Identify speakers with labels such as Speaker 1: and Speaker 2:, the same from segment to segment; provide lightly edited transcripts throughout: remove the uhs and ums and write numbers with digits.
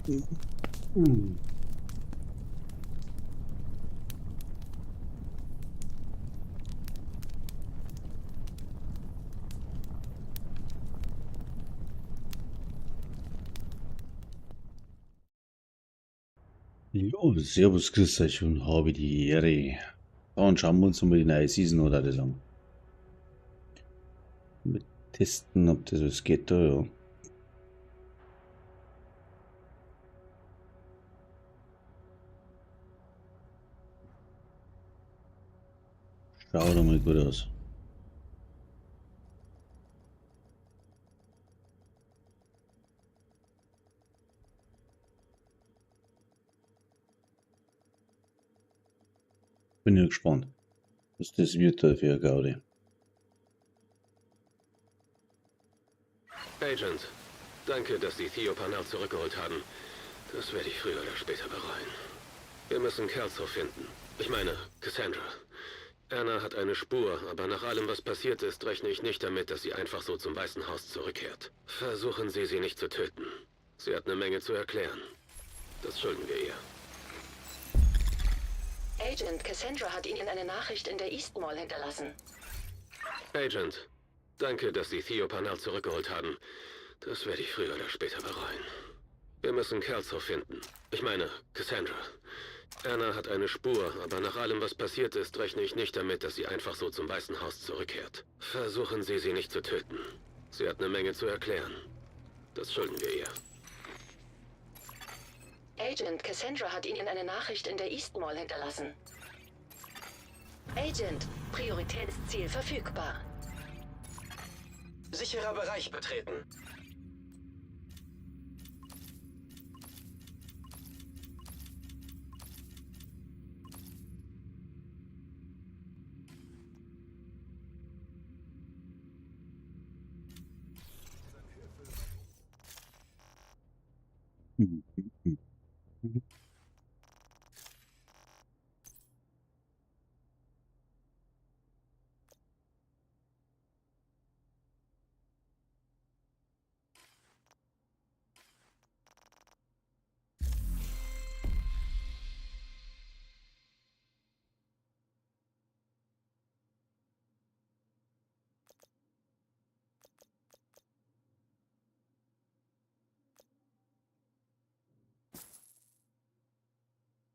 Speaker 1: Hm. Jo, servus, grüß euch und habe die Ehre. Ja, und schauen wir uns mal die neue Season oder das an. Wir testen, ob das was geht da, ja. Schaut doch mal gut aus. Bin ja gespannt, was das wird da für eine Gaudi.
Speaker 2: Agent, danke, dass Sie Theo Parnell zurückgeholt haben. Das werde ich früher oder später bereuen. Wir müssen Kelso finden. Ich meine, Cassandra. Anna hat eine Spur, aber nach allem, was passiert ist, rechne ich nicht damit, dass sie einfach so zum Weißen Haus zurückkehrt. Versuchen Sie, sie nicht zu töten. Sie hat eine Menge zu erklären. Das schulden wir ihr.
Speaker 3: Agent, Cassandra hat Ihnen eine Nachricht in der East Mall hinterlassen.
Speaker 2: Agent, danke, dass Sie Theo Parnell zurückgeholt haben. Das werde ich früher oder später bereuen. Wir müssen Kelso finden. Ich meine, Cassandra. Anna hat eine Spur, aber nach allem, was passiert ist, rechne ich nicht damit, dass sie einfach so zum Weißen Haus zurückkehrt. Versuchen Sie, sie nicht zu töten. Sie hat eine Menge zu erklären. Das schulden wir ihr.
Speaker 3: Agent, Cassandra hat Ihnen eine Nachricht in der East Mall hinterlassen. Agent, Prioritätsziel verfügbar.
Speaker 4: Sicherer Bereich betreten.
Speaker 1: Hm. Hm. Hm.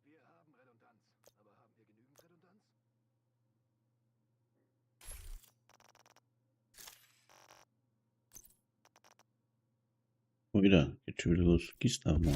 Speaker 5: Wir haben Redundanz, aber haben wir genügend Redundanz?
Speaker 1: Mal wieder, geht schon wieder los. Gießt auch mal.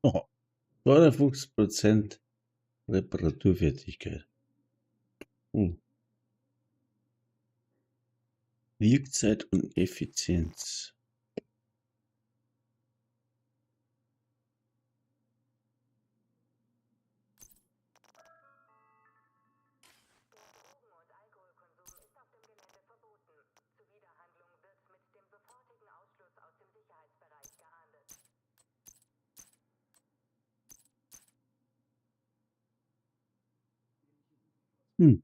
Speaker 1: Oh, 52% Reparaturfertigkeit. Wirkzeit und Effizienz.
Speaker 6: Drogen- und Alkoholkonsum ist auf dem Gelände verboten. Zuwiderhandlung wird mit dem sofortigen Ausschluss aus dem Sicherheitsbereich geahndet.
Speaker 1: Hm.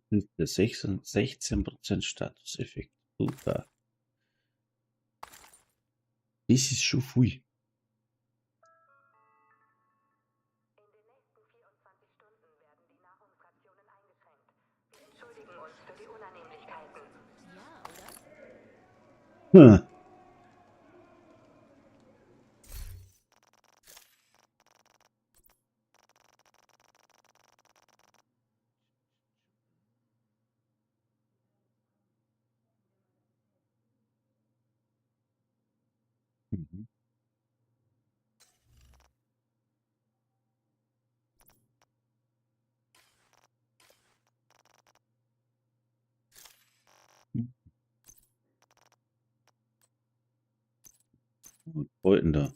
Speaker 1: Das ist der 16% Statuseffekt. Super. Das ist schon viel.
Speaker 6: In den nächsten 24 Stunden werden die Nahrungsrationen eingeschränkt. Wir entschuldigen uns für die Unannehmlichkeiten.
Speaker 1: Hm. Mhm. Was wollten da?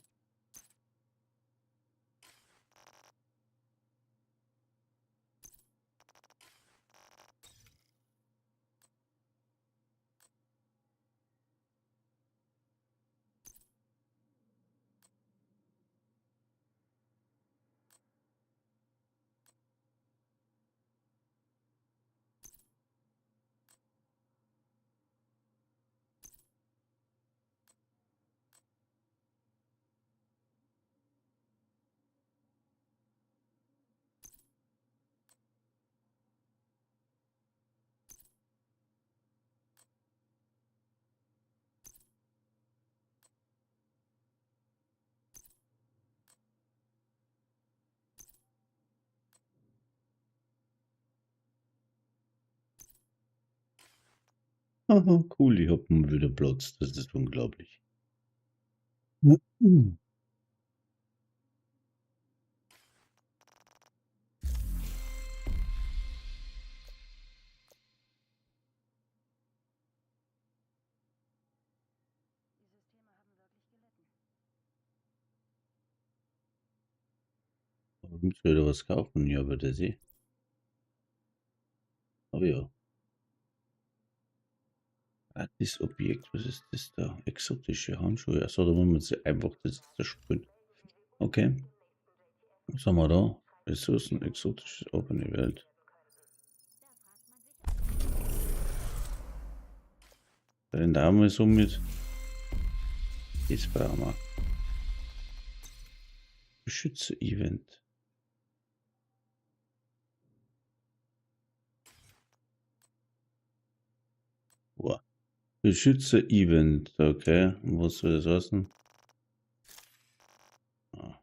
Speaker 1: Aha, cool, ich hab mal wieder Platz. Das ist unglaublich. Mhm. Aber müssen wir wieder was kaufen? Ja, aber das eh. Aber ja. Gratis Objekt, was ist das da? Exotische Handschuhe. Achso, da wollen wir sie einfach das zerspülen. Okay. Was haben wir da? Ressourcen, exotische offene Welt. Den da haben wir so mit. Das brauchen wir. Beschützer-Event. Wow. Beschützer-Event, okay. Und was soll das heißen? Ah.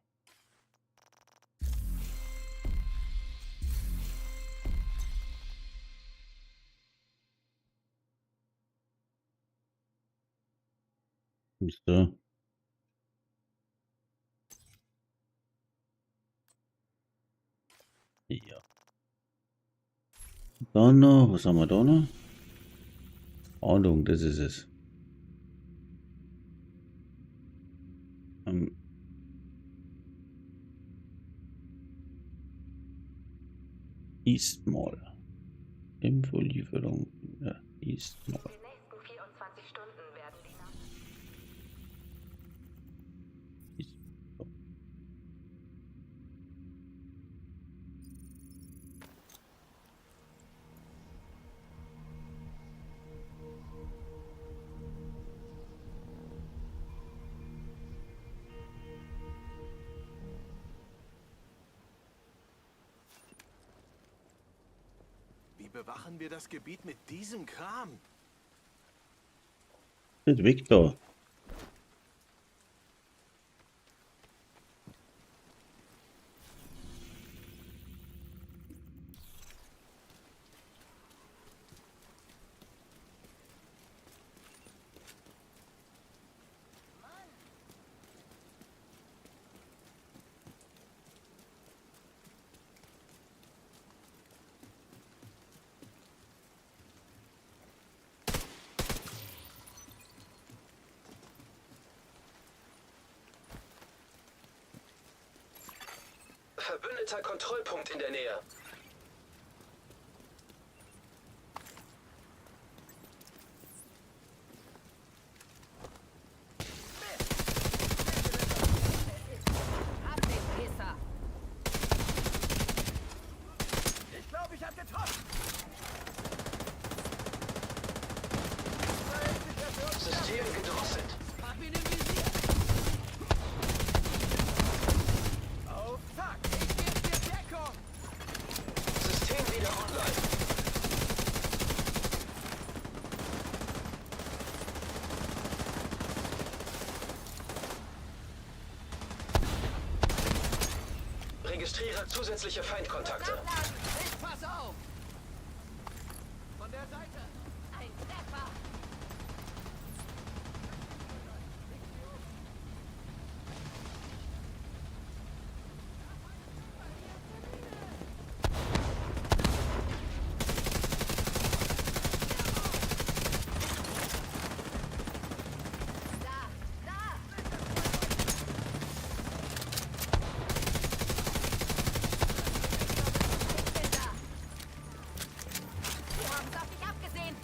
Speaker 1: Ist da? Ja. Dann noch, was haben wir da noch? Ahnung, das ist es. East Mall. Infolieferung. Ja, East
Speaker 6: In
Speaker 1: Mall.
Speaker 6: den nächsten 24 Stunden werden die
Speaker 1: East Mall.
Speaker 5: Wie bewachen wir das Gebiet mit diesem Kram?
Speaker 1: Das Victor.
Speaker 4: Verbündeter Kontrollpunkt in der Nähe.
Speaker 5: Ich glaube, ich habe getroffen.
Speaker 4: Registriere zusätzliche Feindkontakte.
Speaker 5: Pass auf! Von der Seite!
Speaker 6: Ein Treffer! Wir haben es auf dich abgesehen!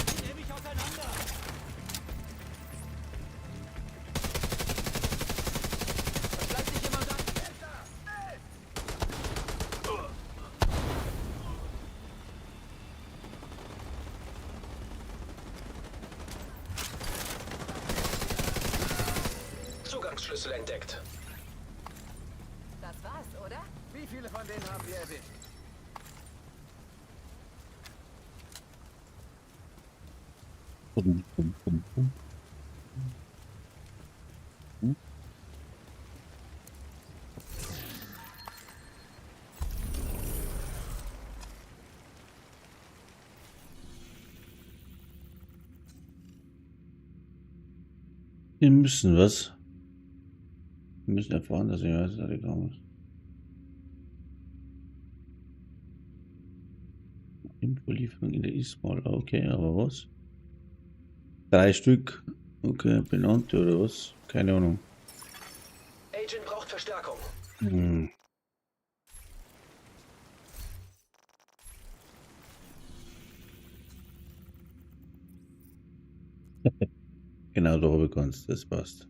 Speaker 5: Ich nehme mich auseinander! Es bleibt nicht jemand da!
Speaker 4: Zugangsschlüssel entdeckt.
Speaker 6: Das war's, oder?
Speaker 5: Wie viele von denen haben wir erwischt?
Speaker 1: Bum, bum, bum, bum. Wir müssen was. Wir müssen erfahren, dass wir was da gekommen ist. Infolieferung in der Ismal. Okay, aber was? 3 Stück. Okay, benannte oder was? Keine Ahnung.
Speaker 4: Agent braucht Verstärkung.
Speaker 1: Hm. Genau, da habe ich ganz, das passt.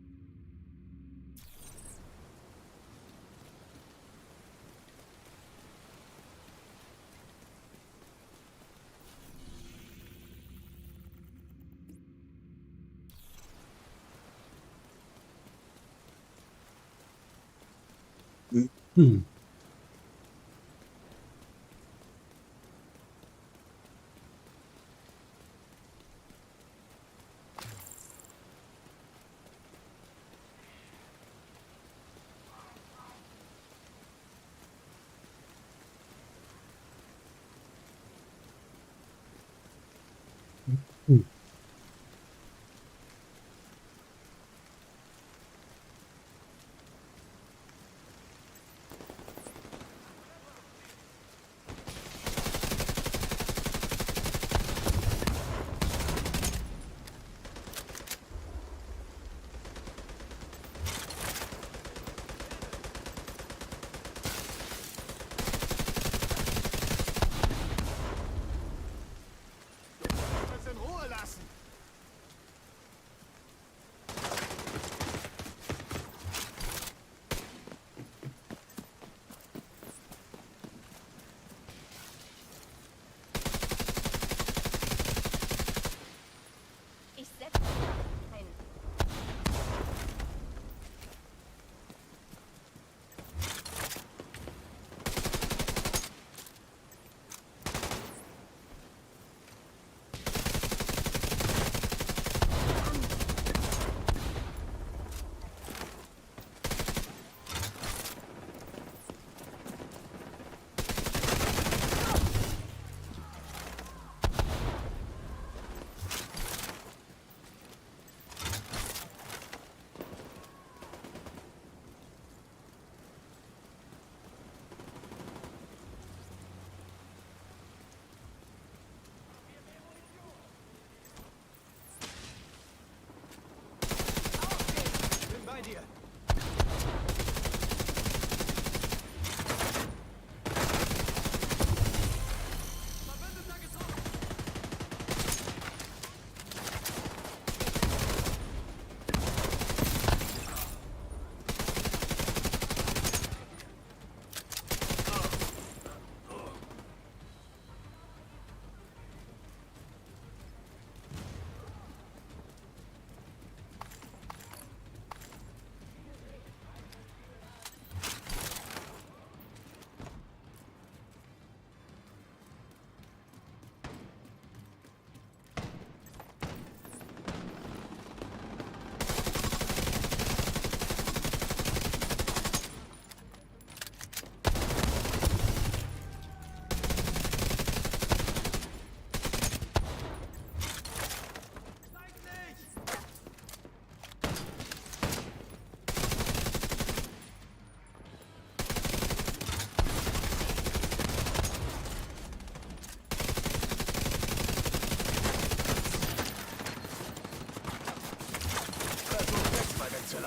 Speaker 1: Hm.
Speaker 5: Uns in Ruhe lassen!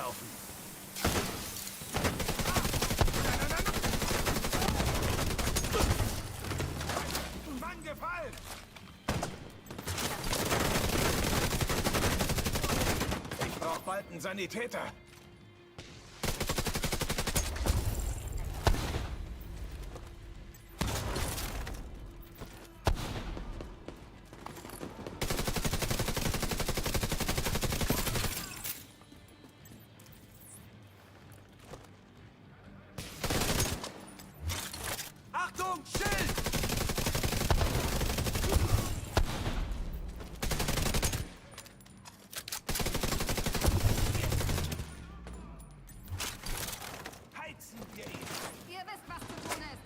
Speaker 5: laufen. Mann gefallen! Ich brauch bald einen Sanitäter. Achtung, Schild! Heizen wir ihn!
Speaker 6: Ihr wisst, was zu tun ist.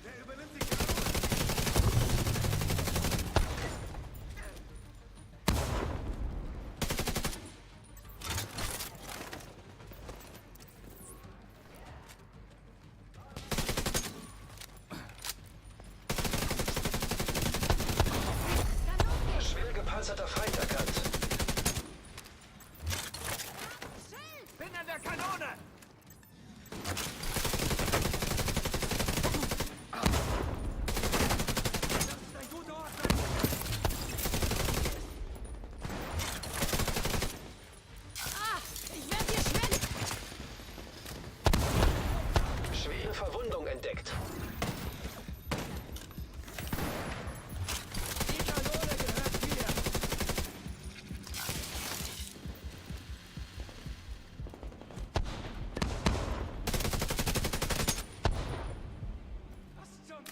Speaker 5: Wer übernimmt die Kanone?
Speaker 4: Schwer gepanzerter Feind erkannt.
Speaker 5: Bin an der Kanone! Das ist ein guter Ort.
Speaker 6: Ich werde hier schwellen.
Speaker 4: Schwere Verwundung entdeckt.
Speaker 5: Die Kanone gehört mir! Was zum...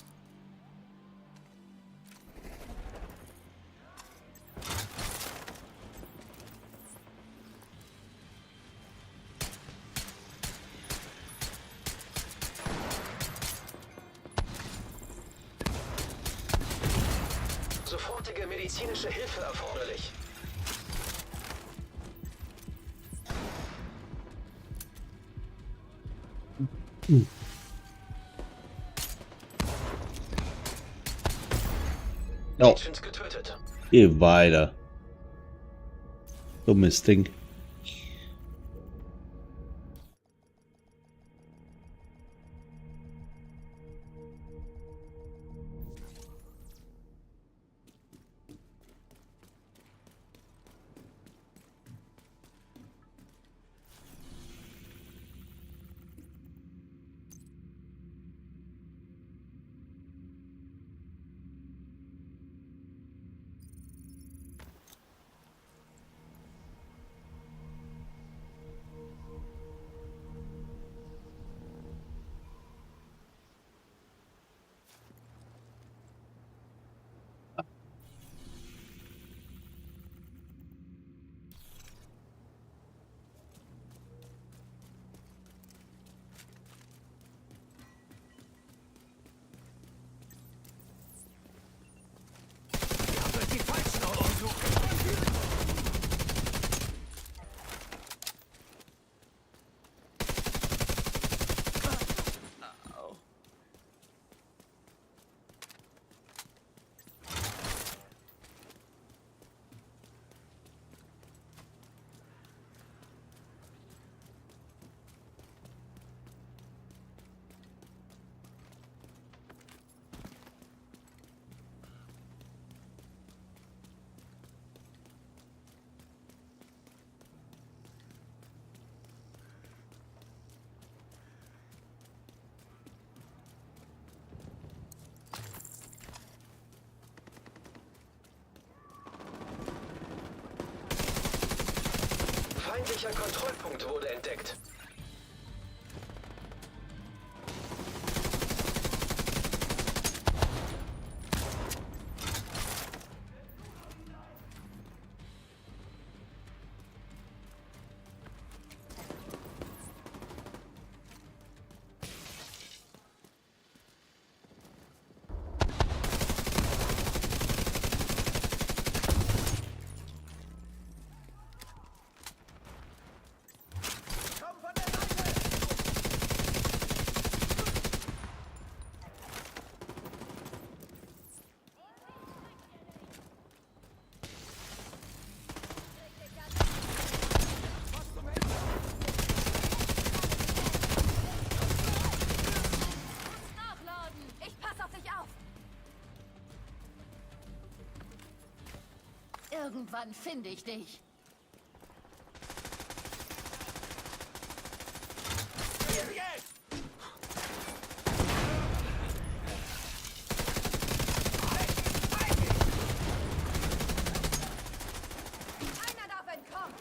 Speaker 4: Sofortige medizinische Hilfe erforderlich.
Speaker 1: Oh,
Speaker 4: Agent getötet.
Speaker 1: geh weiter. Dummes Ding.
Speaker 5: Ihr habt euch die falschen ausgesucht.
Speaker 4: Feindlicher Kontrollpunkt wurde entdeckt.
Speaker 5: Komm von
Speaker 6: Irgendwann finde ich dich. Einer darf entkommen.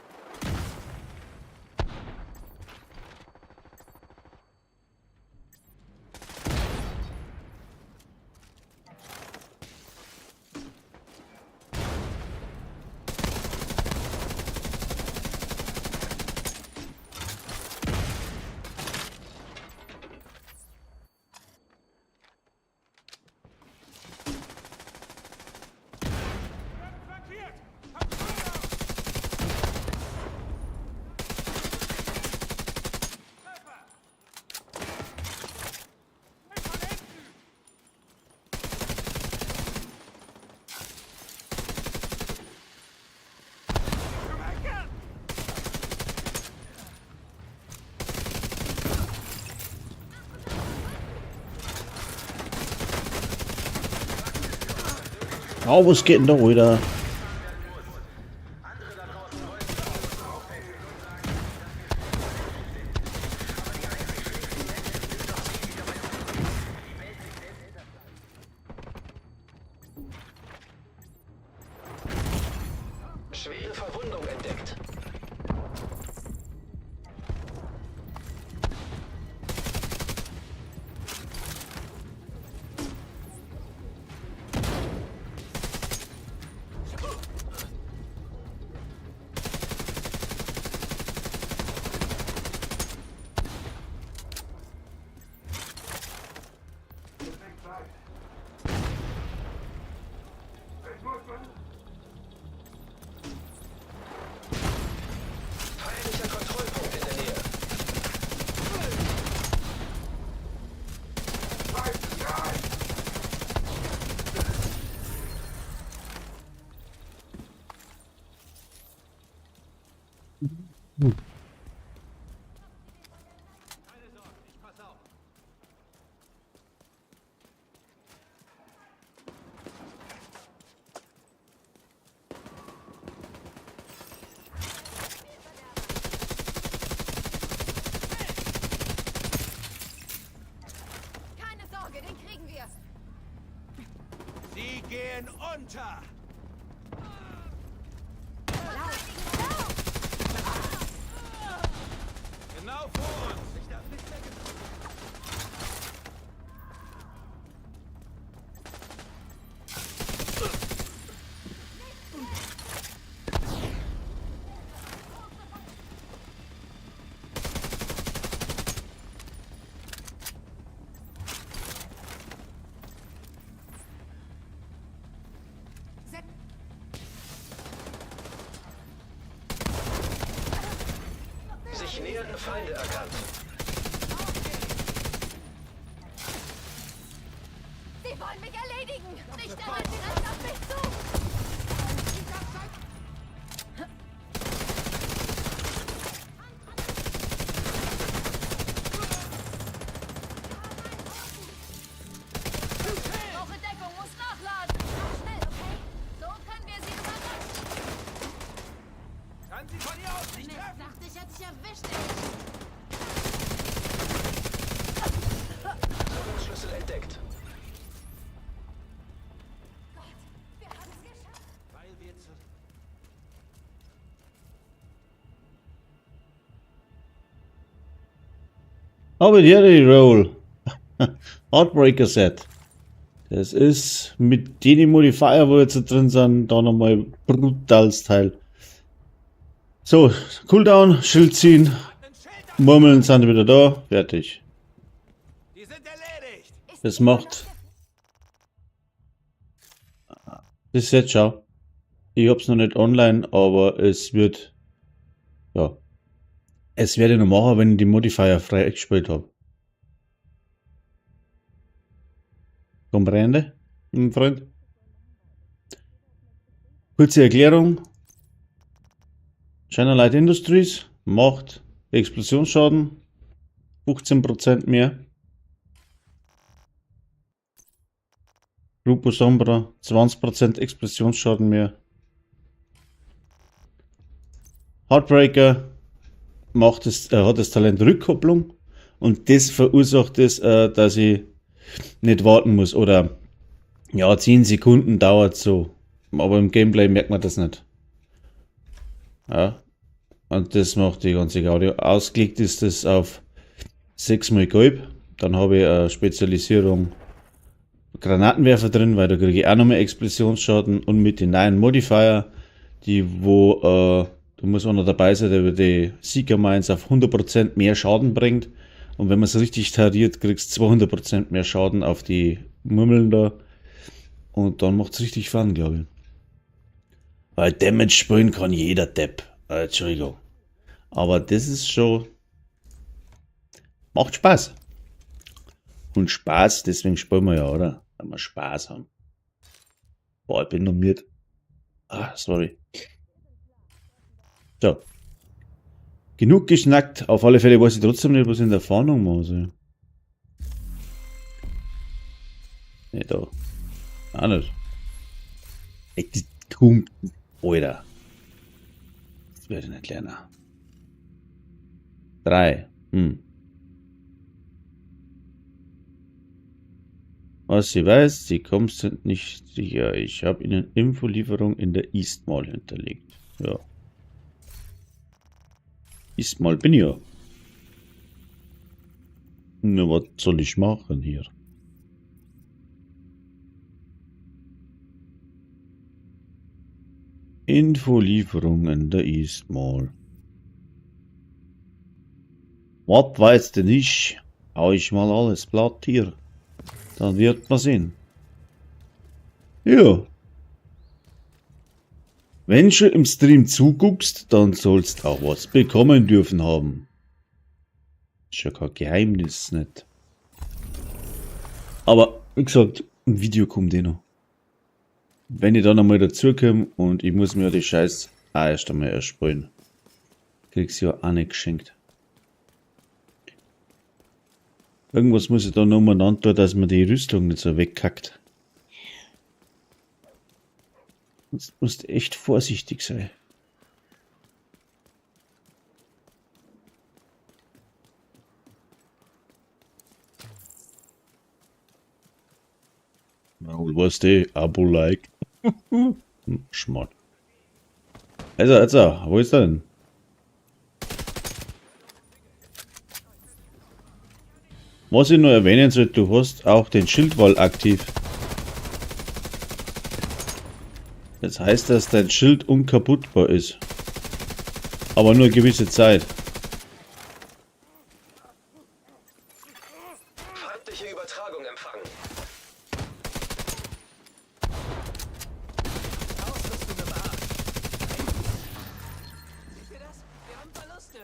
Speaker 1: Oh, was geht denn da wieder?
Speaker 4: Schwere Verwundung entdeckt. Feindlicher Kontrollpunkt in der Nähe.
Speaker 6: Keine Sorge, den kriegen wir.
Speaker 5: Sie gehen unter! Genau vor uns! Ich darf nicht mehr
Speaker 4: Sich nähernde Feinde erkannt.
Speaker 6: Sie wollen mich erledigen. Nicht einmal direkt auf mich zu. Ich brauche Deckung, muss nachladen. Mach schnell, okay? So können wir sie überraschen.
Speaker 5: Kann sie von hier aus nicht
Speaker 6: Mist,
Speaker 5: treffen!
Speaker 6: dachte ich, hätte dich erwischt.
Speaker 4: Schlüssel entdeckt.
Speaker 6: Wir haben es geschafft.
Speaker 5: Weil wir zu...
Speaker 1: Aber die Roll. Outbreaker Set. Das ist mit den Modifier, wo jetzt drin sind, da nochmal brutales Teil. So, Cooldown, Schild ziehen, Murmeln sind wieder da, fertig.
Speaker 5: Die sind erledigt!
Speaker 1: Das macht das Set, schau. Ich hab's noch nicht online, aber es wird, ja, es werde ich noch machen, wenn ich die Modifier frei gespielt habe. Comprende, mein Freund? Kurze Erklärung. China Light Industries macht Explosionsschaden 15% mehr. Grupo Sombra 20% Explosionsschaden mehr. Heartbreaker hat das Talent Rückkopplung und das verursacht es, dass ich nicht warten muss. Oder ja, 10 Sekunden dauert so. Aber im Gameplay merkt man das nicht. Ja. Und das macht die ganze Gaudi. Ausgelegt ist das auf 6 mal Gelb. Dann habe ich eine Spezialisierung Granatenwerfer drin, weil da kriege ich auch nochmal Explosionsschaden und mit den neuen Modifier, da muss einer dabei sein, der über die Seeker Mines auf 100% mehr Schaden bringt. Und wenn man es richtig tariert, kriegst du 200% mehr Schaden auf die Murmeln da. Und dann macht es richtig Fun, glaube ich. Weil Damage spielen kann jeder Depp. Entschuldigung. Aber das ist schon... Macht Spaß. Und Spaß, deswegen spielen wir ja, oder? Weil wir Spaß haben. Boah, ich bin normiert. Sorry. So. Genug geschnackt. Auf alle Fälle weiß ich trotzdem nicht, was in der Fahndung muss. Nicht da. Auch nicht. Ey, das kommt. Alter. Das werde ich nicht lernen. 3. Was sie weiß, die Comms sind nicht sicher. Ich habe ihnen Infolieferung in der East Mall hinterlegt. Ja. East Mall bin ich ja. Na, was soll ich machen hier? Infolieferung in der East Mall. Was weiß denn ich? Hau ich mal alles platt hier. Dann wird man sehen. Ja. Wenn du im Stream zuguckst, dann sollst auch was bekommen dürfen haben. Ist ja kein Geheimnis, nicht? Aber, wie gesagt, ein Video kommt eh noch. Wenn ich dann einmal dazukomme und ich muss mir die Scheiß erst einmal erspielen. Krieg's ja auch nicht geschenkt. Irgendwas muss ich da noch umeinander tun, dass man die Rüstung nicht so wegkackt. Jetzt musst du echt vorsichtig sein. Na, was die? Abo-Like. Schmarrn. Also, wo ist er denn? Was ich noch erwähnen sollte, du hast auch den Schildwall aktiv. Das heißt, dass dein Schild unkaputtbar ist. Aber nur eine gewisse Zeit.
Speaker 4: Feindliche Übertragung empfangen.
Speaker 5: Ausrüstung im Arsch. Seht ihr das? Wir haben Verluste.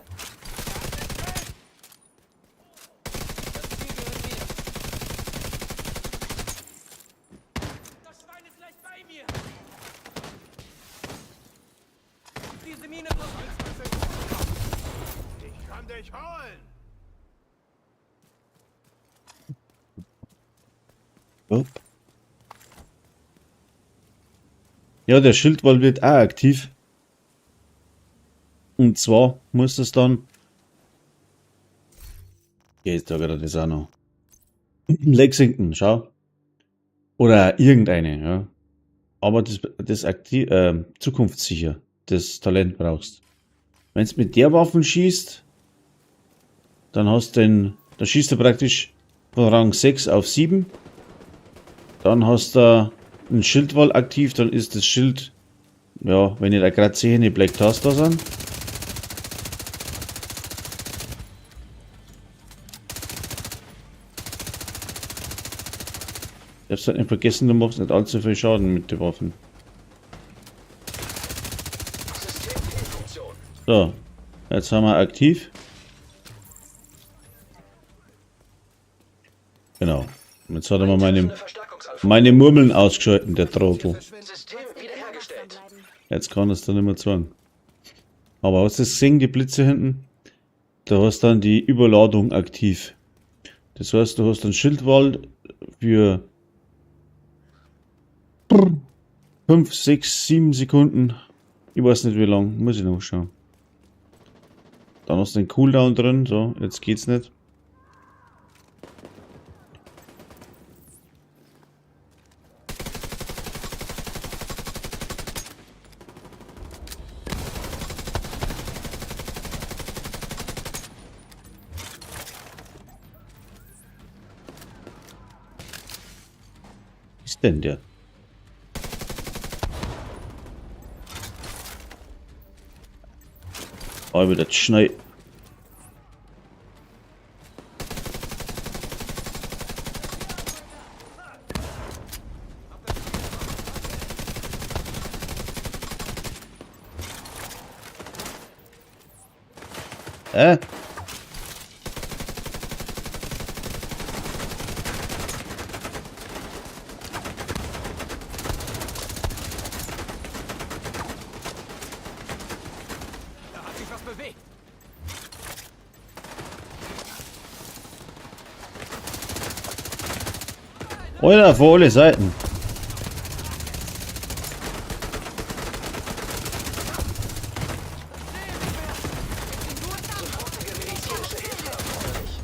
Speaker 5: Das Ziel gehört mir. Das Schwein ist gleich bei mir. Diese Mine braucht ich kann dich holen.
Speaker 1: Upp. Ja, der Schildwall wird auch aktiv. Und zwar muss es dann... Jetzt da gerade das auch noch. Lexington, schau. Oder irgendeine, ja. Aber das aktiv, zukunftssicher, das Talent brauchst. Wenn du mit der Waffe schießt, dann hast du dann schießt du praktisch von Rang 6 auf 7. Dann hast du einen Schildwall aktiv, dann ist das Schild, ja, wenn ich da gerade sehe, eine Black Taster sind. Ich hab's halt nicht vergessen, du machst nicht allzu viel Schaden mit den Waffen.
Speaker 4: System in Funktion.
Speaker 1: So, jetzt haben wir aktiv. Genau. Jetzt hat er mal
Speaker 4: Eine Verstärkungsanforderung.
Speaker 1: meine Murmeln ausgeschalten, der Trottel.
Speaker 4: System wiederhergestellt.
Speaker 1: Jetzt kann er es dann nicht mehr zwingen. Aber hast du das gesehen, die Blitze hinten? Da hast du dann die Überladung aktiv. Das heißt, du hast einen Schildwall für 5, 6, 7 Sekunden. Ich weiß nicht wie lang, muss ich noch schauen. Da noch den Cooldown drin. So, jetzt geht's nicht. Was ist denn der? Oh, wieder Schnee.
Speaker 5: Da hat sich was bewegt.
Speaker 1: Oder vor alle Seiten.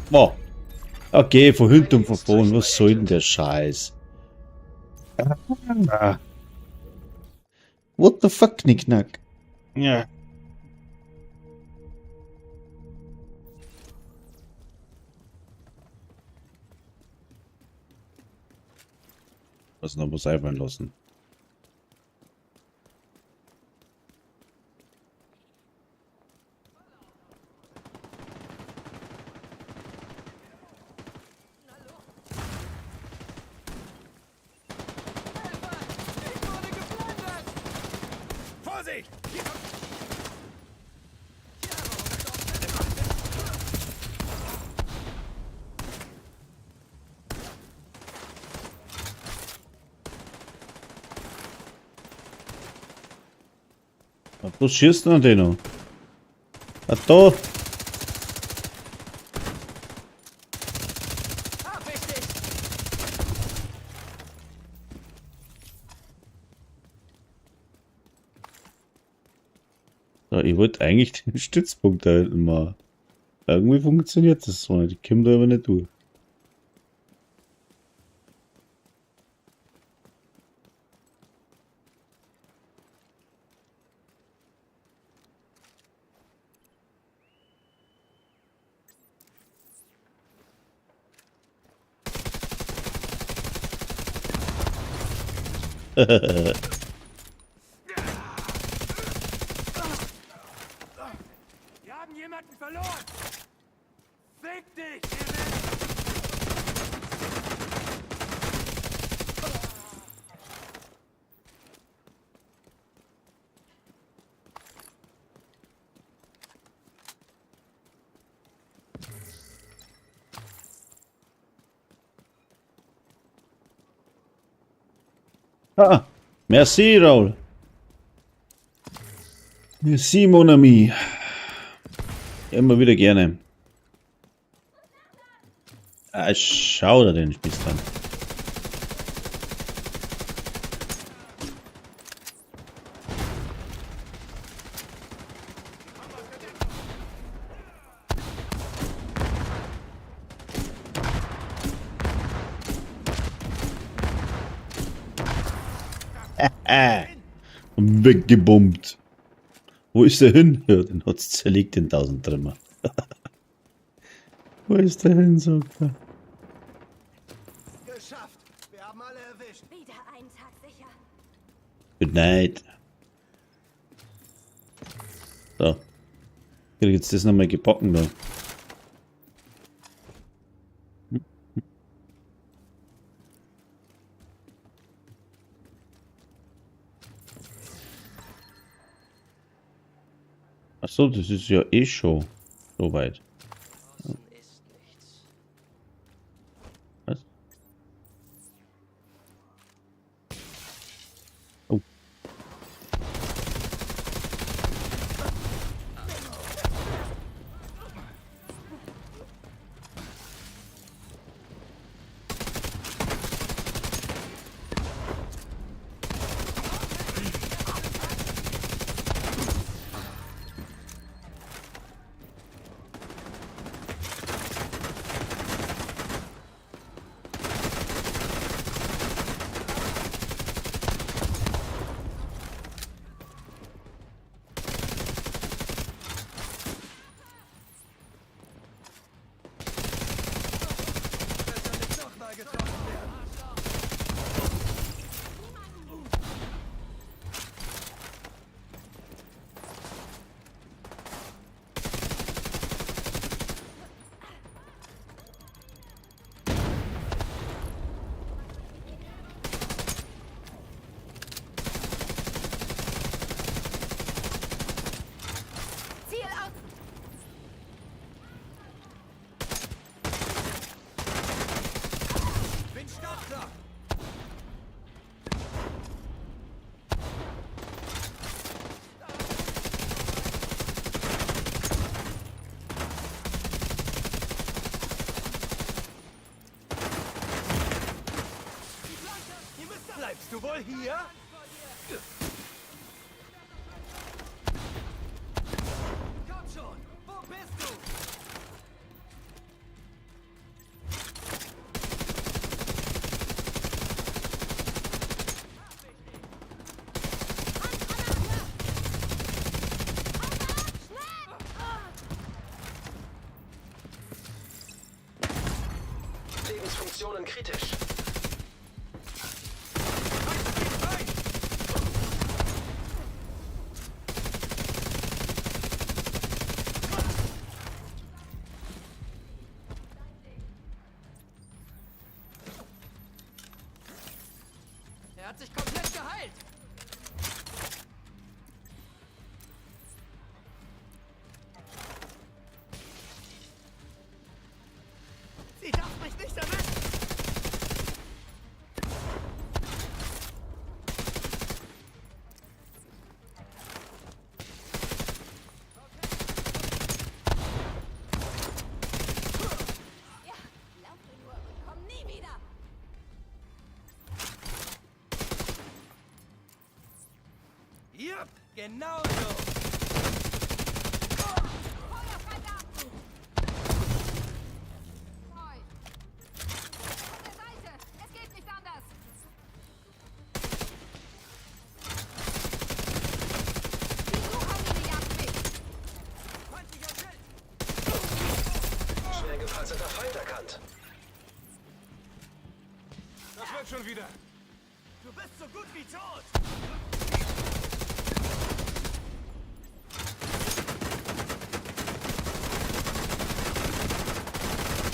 Speaker 1: Boah. Okay, von hinten und von vorn. Was soll denn der Scheiß? What the fuck, Knickknack? Ja. Was noch muss einfach lassen.
Speaker 5: Vorsicht!
Speaker 1: Was schießt denn den noch? Ah, da! Ja, ich wollte eigentlich den Stützpunkt da hinten mal. Irgendwie funktioniert das so nicht. Ich komme da aber nicht durch.
Speaker 5: Wir haben jemanden verloren! Fick dich! Event!
Speaker 1: Ah, merci, Raul. Merci, mon ami. Immer wieder gerne. Ah, schau da den Spieß an. Weggebombt. Wo ist der hin? Ja, den hat's zerlegt, den 1000 Trümmer. Wo ist der hin, sagt er?
Speaker 5: Geschafft! Wir haben alle erwischt!
Speaker 6: Wieder einen Tag sicher.
Speaker 1: Good night. So. Krieg jetzt das nochmal gebacken da. Achso, das ist ja eh schon so weit. Was? Oh.
Speaker 5: du wohl hier? Komm schon! Wo bist du?
Speaker 4: Lebensfunktionen kritisch.
Speaker 5: Er hat sich komplett geheilt! Sie darf mich nicht erwischen!
Speaker 6: Ja, lauf nur und komm nie wieder.
Speaker 5: Yep, genau so!
Speaker 6: Feuerfreiter! Neu. Von der Seite! Es geht nicht anders! Die Suchhaubine jagt mich!
Speaker 5: Feindlicher Schild!
Speaker 4: Schwer gepanzerter Feind erkannt.
Speaker 5: Das wird schon wieder! Du bist so gut wie tot!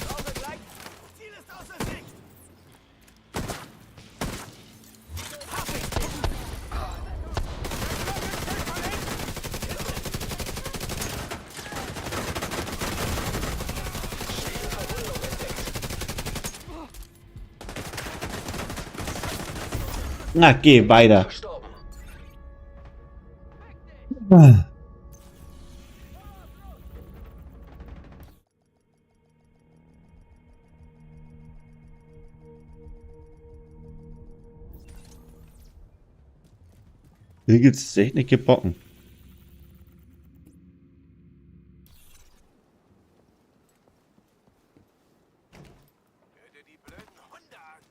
Speaker 5: Brauche gleich! Ziel ist außer Sicht! Hab ich dich!
Speaker 4: Schwere Verwundung entdeckt.
Speaker 1: Na, geh weiter.
Speaker 4: Verstorben.
Speaker 1: Hier gibt's echt nicht gebocken.
Speaker 5: Hör dir die blöden Hunde an!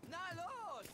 Speaker 5: Na los!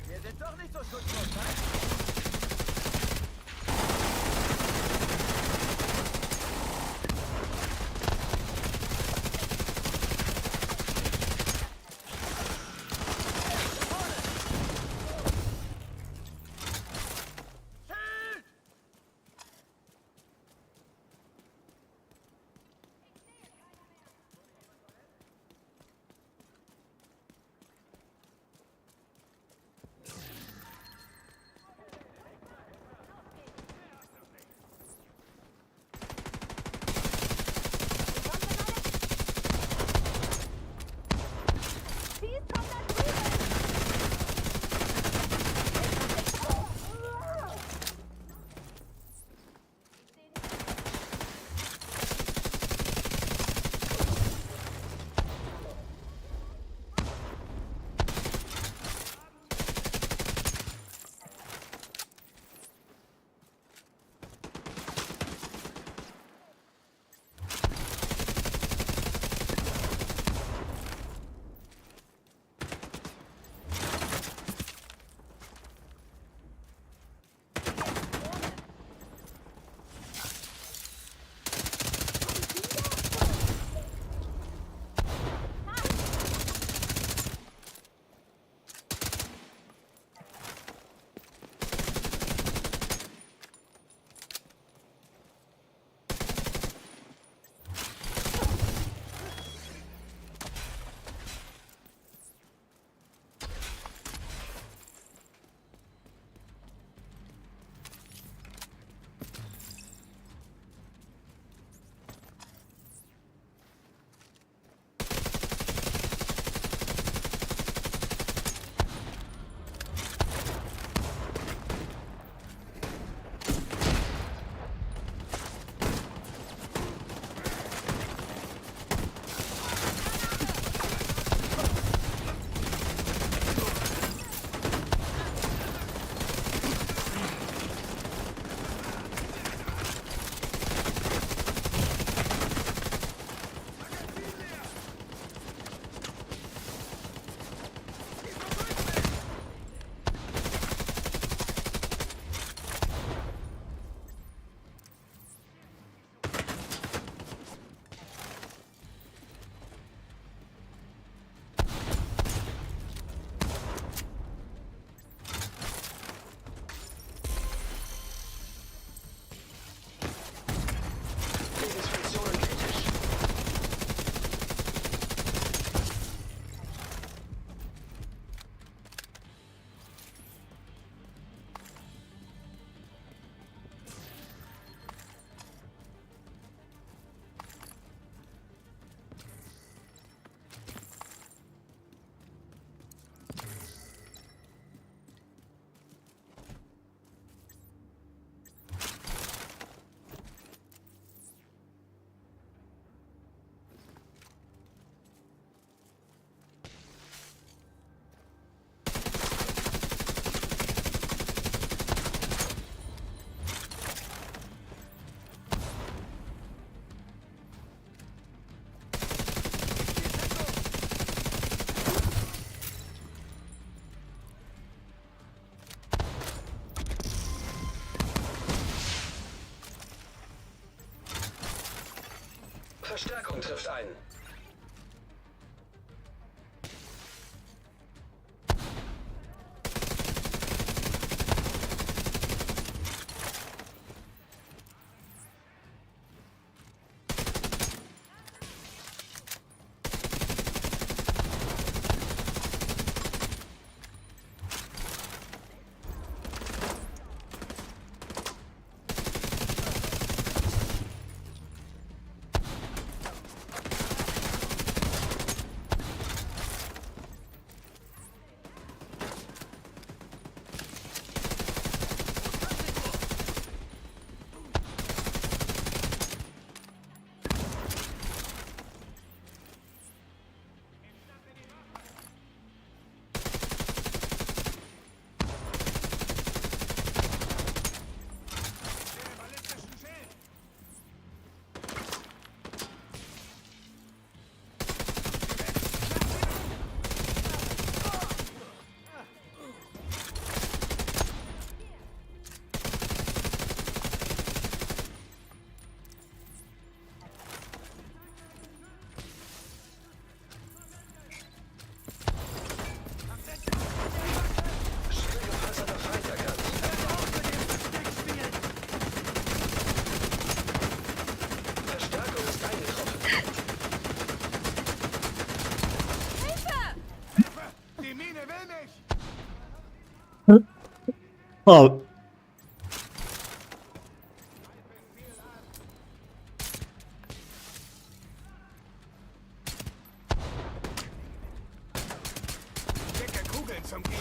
Speaker 5: Wir sind doch nicht so schutzlos, ne?
Speaker 4: Verstärkung trifft ein.
Speaker 5: Die Mine will mich!
Speaker 1: Oh.
Speaker 5: Dicke Kugeln zum Gegner!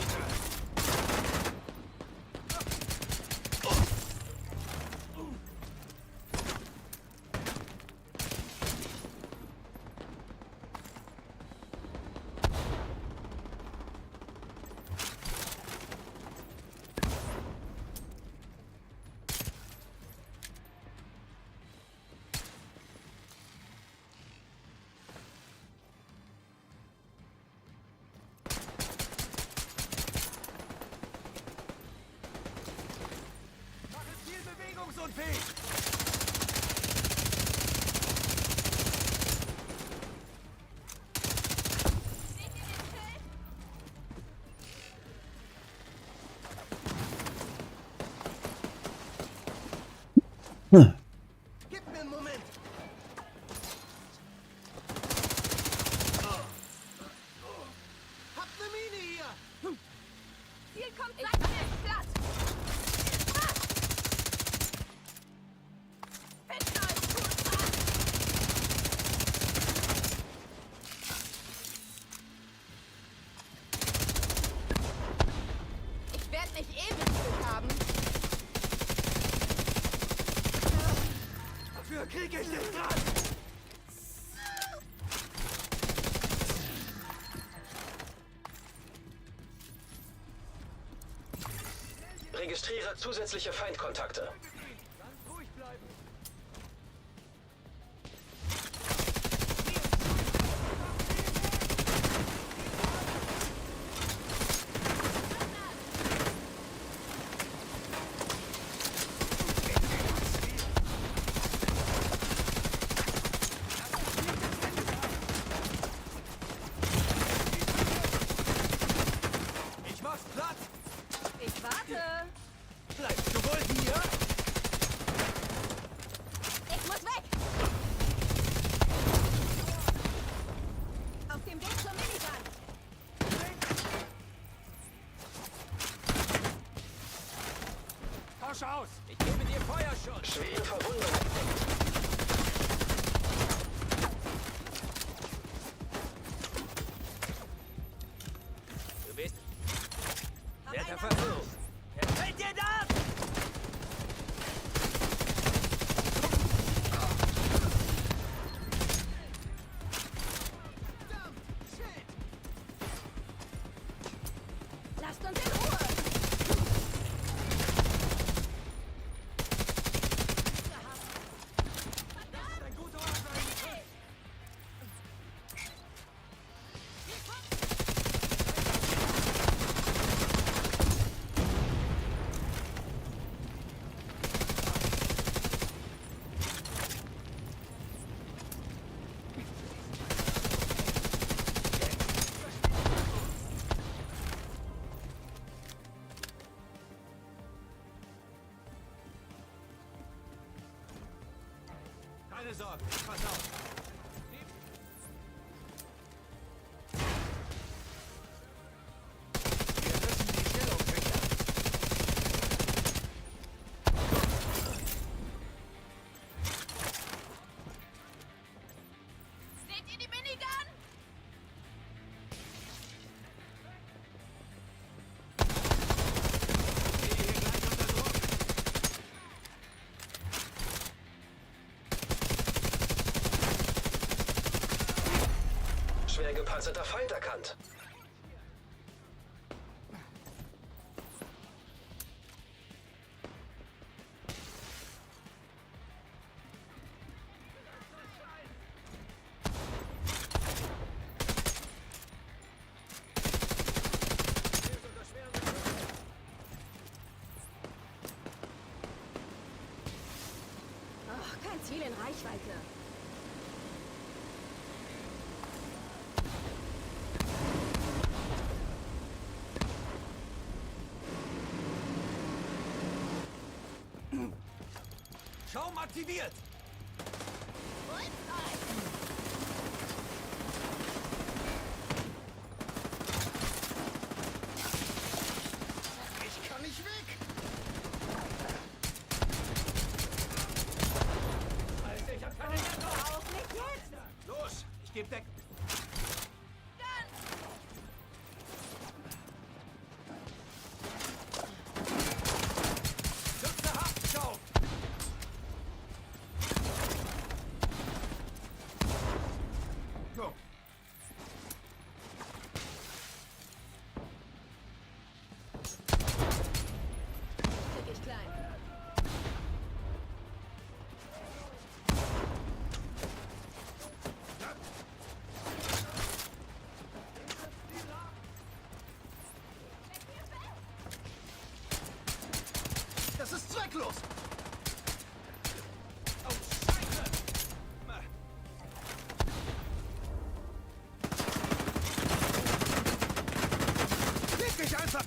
Speaker 5: Machen viel bewegungsunfähig! Gib mir einen Moment! Habt eine Mine hier!
Speaker 6: Ziel kommt gleich an den Platz! Ich werde nicht ewig Glück haben.
Speaker 5: Dafür krieg ich nicht dran!
Speaker 4: Registriere zusätzliche Feindkontakte.
Speaker 5: Ganz ruhig bleiben! Ich mach's platt!
Speaker 6: Ich warte.
Speaker 5: Bleibst du wohl hier?
Speaker 6: Ich muss weg. Auf dem Weg zur Minigun.
Speaker 5: Tausch aus! Ich gebe dir Feuerschutz!
Speaker 4: Schwere Verwundung entdeckt.
Speaker 5: Du bist
Speaker 6: Hab
Speaker 5: netter
Speaker 6: einen
Speaker 5: Versuch! Gefällt dir das?
Speaker 6: Lasst uns in Ruhe.
Speaker 5: Das ist ein guter Ort für einen Schuss. keine Sorgen. Ich pass auf. Wir müssen die Stellung sichern.
Speaker 6: Seht ihr die Minigun?
Speaker 5: Stehe hier gleich unter Druck.
Speaker 4: Schwer gepanzerter Feind erkannt.
Speaker 6: Ach, kein Ziel in Reichweite.
Speaker 5: Schaum aktiviert. Ich kann nicht weg. Alter, ich hab keine Deckung.
Speaker 6: Auf, nicht jetzt!
Speaker 5: Los, ich geb Deckung. Schütze Haft, Schaum. Go.
Speaker 6: Krieg ich klein.
Speaker 5: Das ist zwecklos. Oh, Scheiße. Leg dich einfach.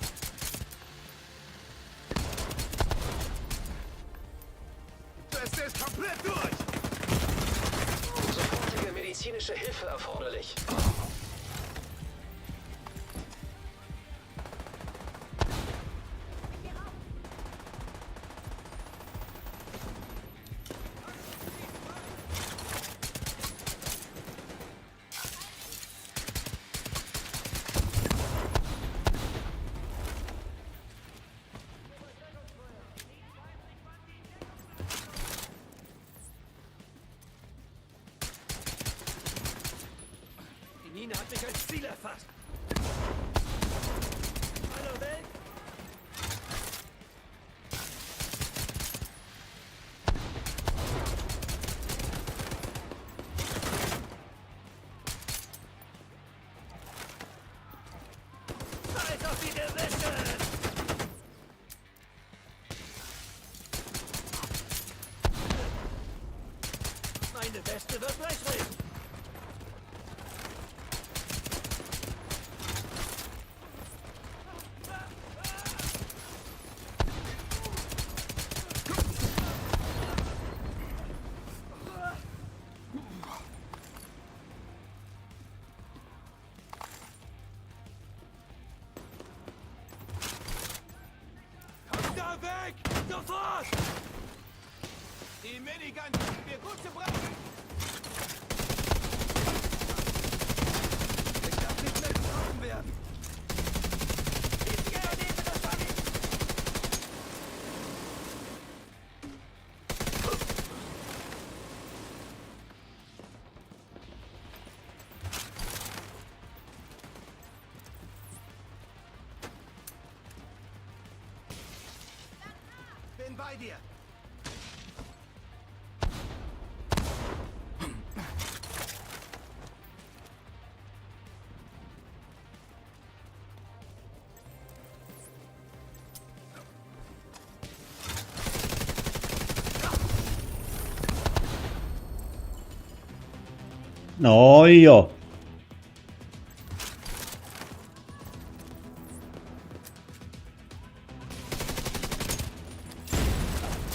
Speaker 5: Das ist komplett durch.
Speaker 4: Sofortige medizinische Hilfe erforderlich.
Speaker 5: Die Mine hat mich als Ziel erfasst. Hallo Welt. Scheiß auf die Division! Meine Weste wird Blechring! Kommt da weg! Sofort! Die Minigun sind mir gut zu brauchen! Ich darf nicht mehr getroffen werden! Ich nehme das an! Bin bei dir!
Speaker 1: Na ja.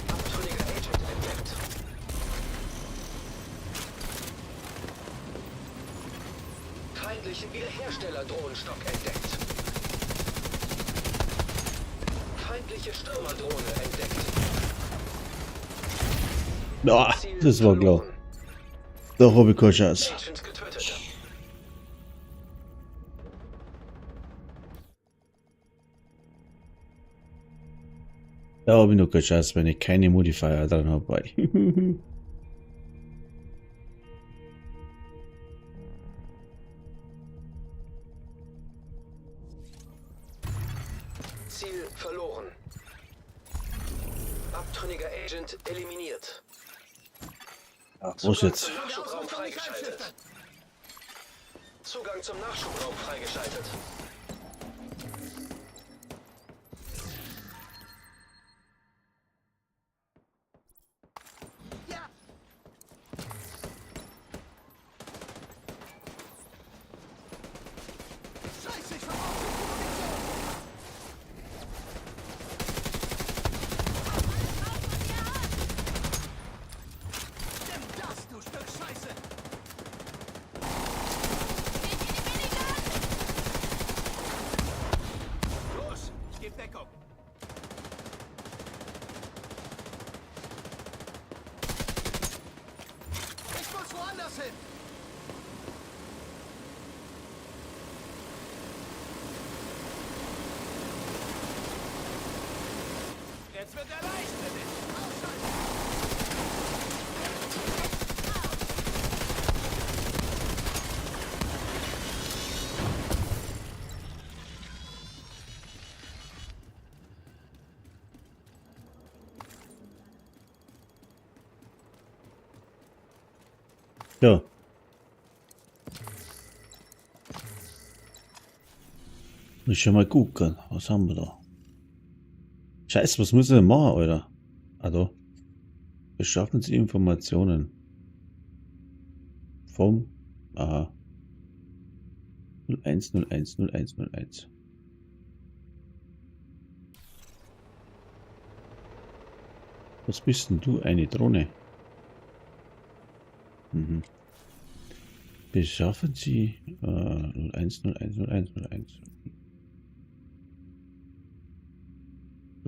Speaker 4: Abtrünniger Agent entdeckt. Feindlichen Wiederhersteller-Drohnenstock entdeckt. Feindliche Stürmerdrohne entdeckt.
Speaker 1: Ah,
Speaker 4: Ziel
Speaker 1: das war klar.
Speaker 4: verloren.
Speaker 1: Da habe ich keine Chance.
Speaker 4: Agent getötet.
Speaker 1: Da habe ich noch keine Chance, wenn ich keine Modifier dran habe.
Speaker 4: Ziel verloren. Abtrünniger Agent eliminiert.
Speaker 1: Was jetzt?
Speaker 4: Zum Nachschubraum freigeschaltet. Zugang zum Nachschubraum freigeschaltet.
Speaker 5: Scheiße, ich verbrauche Munition! Nimm das, du Stück Scheiße! Los, ich gebe Deckung. Ich muss woanders hin! Jetzt wird er leicht für dich. Ausschalten.
Speaker 1: Ja. Ich schon mal gucken. Was haben wir da? Scheiße, was müssen wir machen, Alter? Also, beschaffen Sie Informationen. Vom, aha. 01010101. Was bist denn du? Eine Drohne? Mhm. Beschaffen Sie 01010101.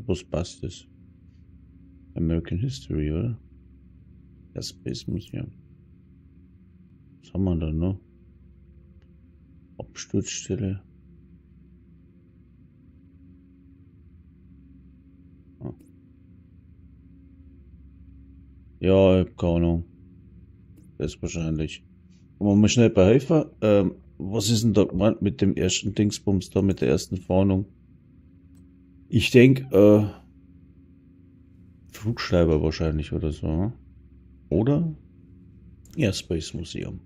Speaker 1: Was passt das? American History, oder? Das Space Museum. Was haben wir da noch? Absturzstelle. Ah. Ja, ich hab keine Ahnung. Das wahrscheinlich. Wollen wir mal schnell bei helfen? Was ist denn da gemeint mit dem ersten Dingsbums da, mit der ersten Fahndung? Ich denke, Flugschreiber wahrscheinlich oder so. Hm? Oder Airspace Museum.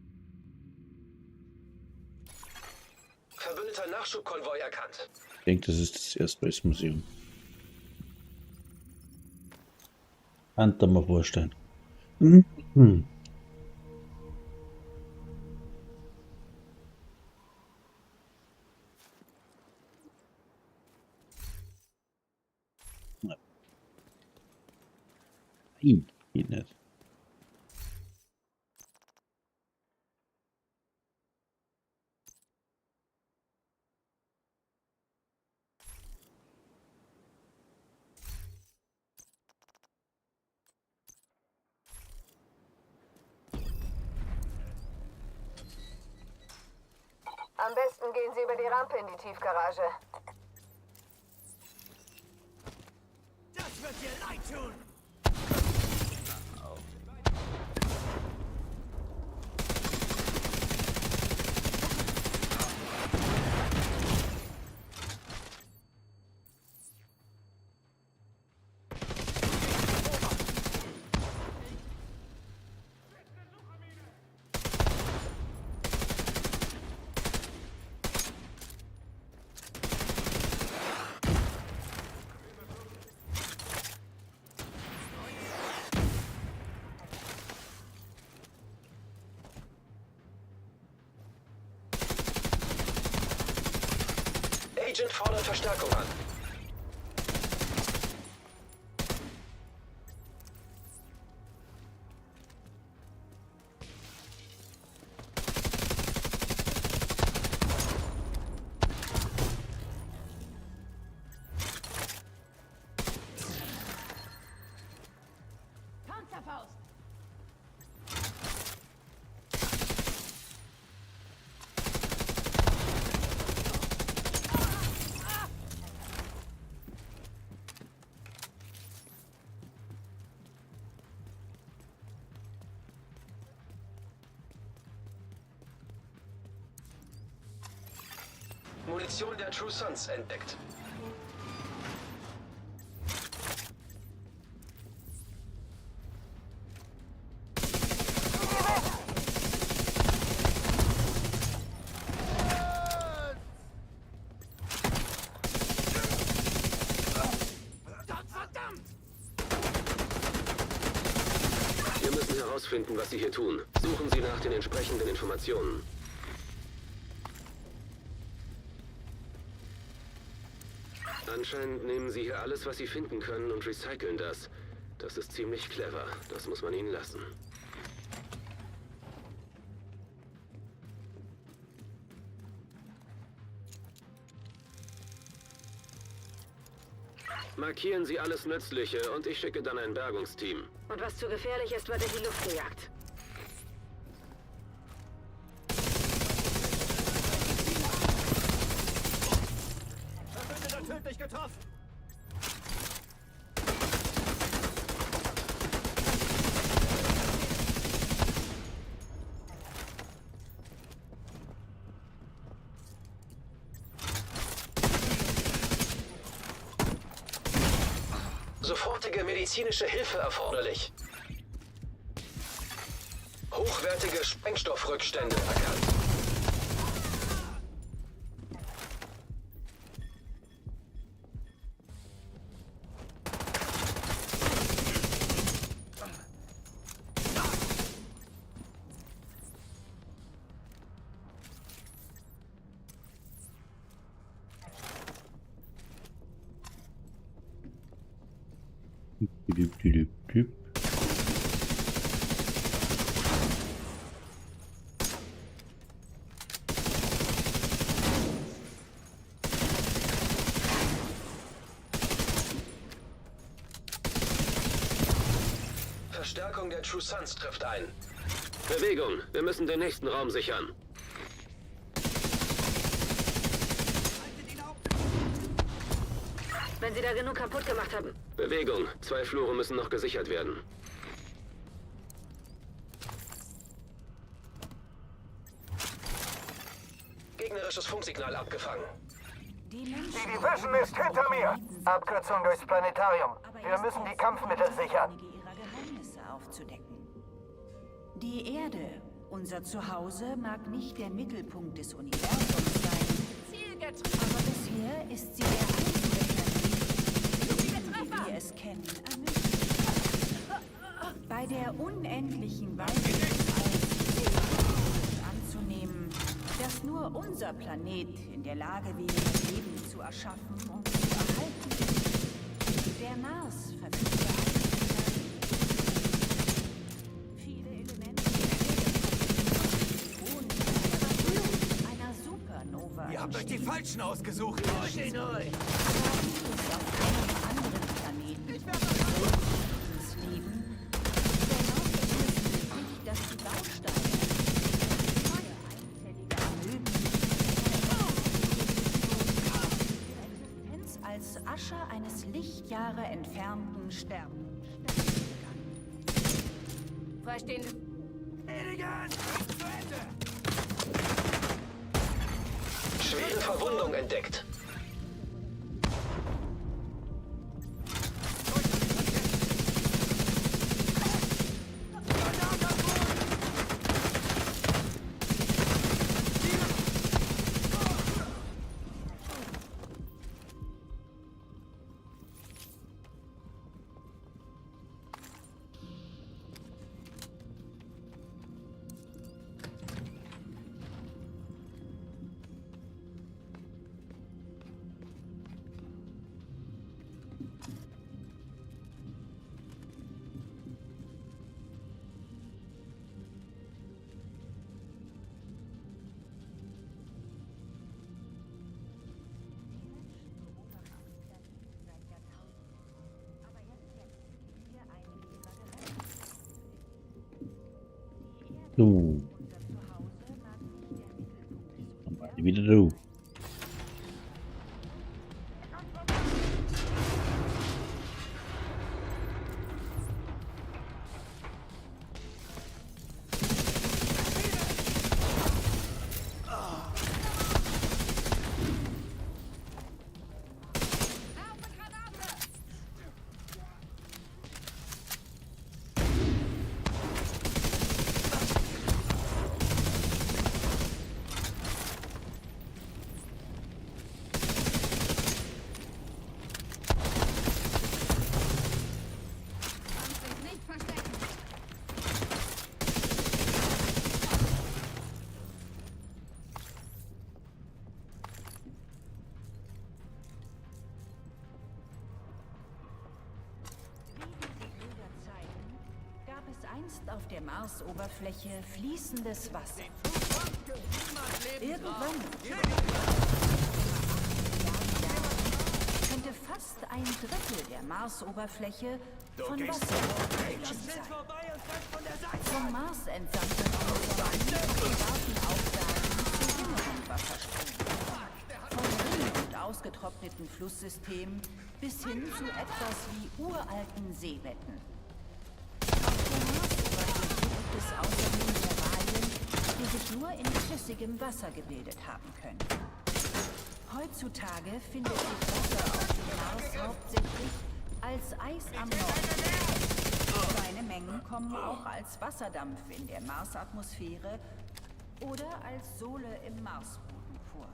Speaker 4: Verbündeter Nachschubkonvoi erkannt.
Speaker 1: Ich denke, das ist das Airspace Museum. Kannst du mir vorstellen. Mhm. Nein, geht nicht.
Speaker 6: Am besten gehen Sie über die Rampe in die Tiefgarage.
Speaker 5: Das wird dir leid tun!
Speaker 4: Agent fordert Verstärkung an. Munition der True Sons entdeckt.
Speaker 2: Wir müssen herausfinden, was Sie hier tun. Suchen Sie nach den entsprechenden Informationen. Anscheinend nehmen Sie hier alles, was Sie finden können und recyceln das. Das ist ziemlich clever. Das muss man Ihnen lassen. Markieren Sie alles Nützliche und ich schicke dann ein Bergungsteam.
Speaker 6: Und was zu gefährlich ist, wird in die Luft gejagt.
Speaker 5: Verbündeter tödlich getroffen.
Speaker 4: Sofortige medizinische Hilfe erforderlich. Hochwertige Sprengstoffrückstände erkannt.
Speaker 1: Düdüp, düdüp, düdüp.
Speaker 4: Verstärkung der True Sons trifft ein.
Speaker 2: Bewegung! Wir müssen den nächsten Raum sichern.
Speaker 6: Wenn Sie da genug kaputt gemacht haben.
Speaker 2: Bewegung! 2 Flure müssen noch gesichert werden.
Speaker 4: Gegnerisches Funksignal abgefangen.
Speaker 7: Die Division ist hinter mir. Abkürzung durchs Planetarium. Wir müssen die Kampfmittel sichern.
Speaker 8: Ihrer Geheimnisse aufzudecken. Die Erde, unser Zuhause, mag nicht der Mittelpunkt des Universums sein. Aber bisher ist sie der einzige Planet, wie wir es kennen, ermöglicht. Bei der unendlichen Weite des Alls anzunehmen, dass nur unser Planet in der Lage wäre, Leben zu erschaffen und zu erhalten. Der Mars verfügt viele Elemente und einer Supernova.
Speaker 5: Ihr habt euch die Falschen ausgesucht.
Speaker 8: Auf einem anderen Planeten ins Leben. Der Mars ist nicht, dass die Bausteine einzellige Amöben Existenz als Asche eines Lichtjahre entfernten Sternen.
Speaker 6: Freistehende.
Speaker 5: Elegant! Zu Ende!
Speaker 4: Schwere Verwundung entdeckt.
Speaker 1: So. Dann beide wieder du.
Speaker 8: einst auf der Marsoberfläche fließendes Wasser. Irgendwann könnte fast ein Drittel der Marsoberfläche von Wasser umgeben sein. Vom Mars entsandte warten Aufgaben zu jüngeren Wasserströmen. Vom Ring- und ausgetrockneten Flusssystem bis hin zu etwas wie uralten Seebetten. Gibt es außerdem Mineralien, die sich nur in flüssigem Wasser gebildet haben können. Heutzutage findet sich Wasser auf dem Mars hauptsächlich als Eis am Norden. Kleine Mengen kommen auch als Wasserdampf in der Marsatmosphäre oder als Sohle im Marsboden vor.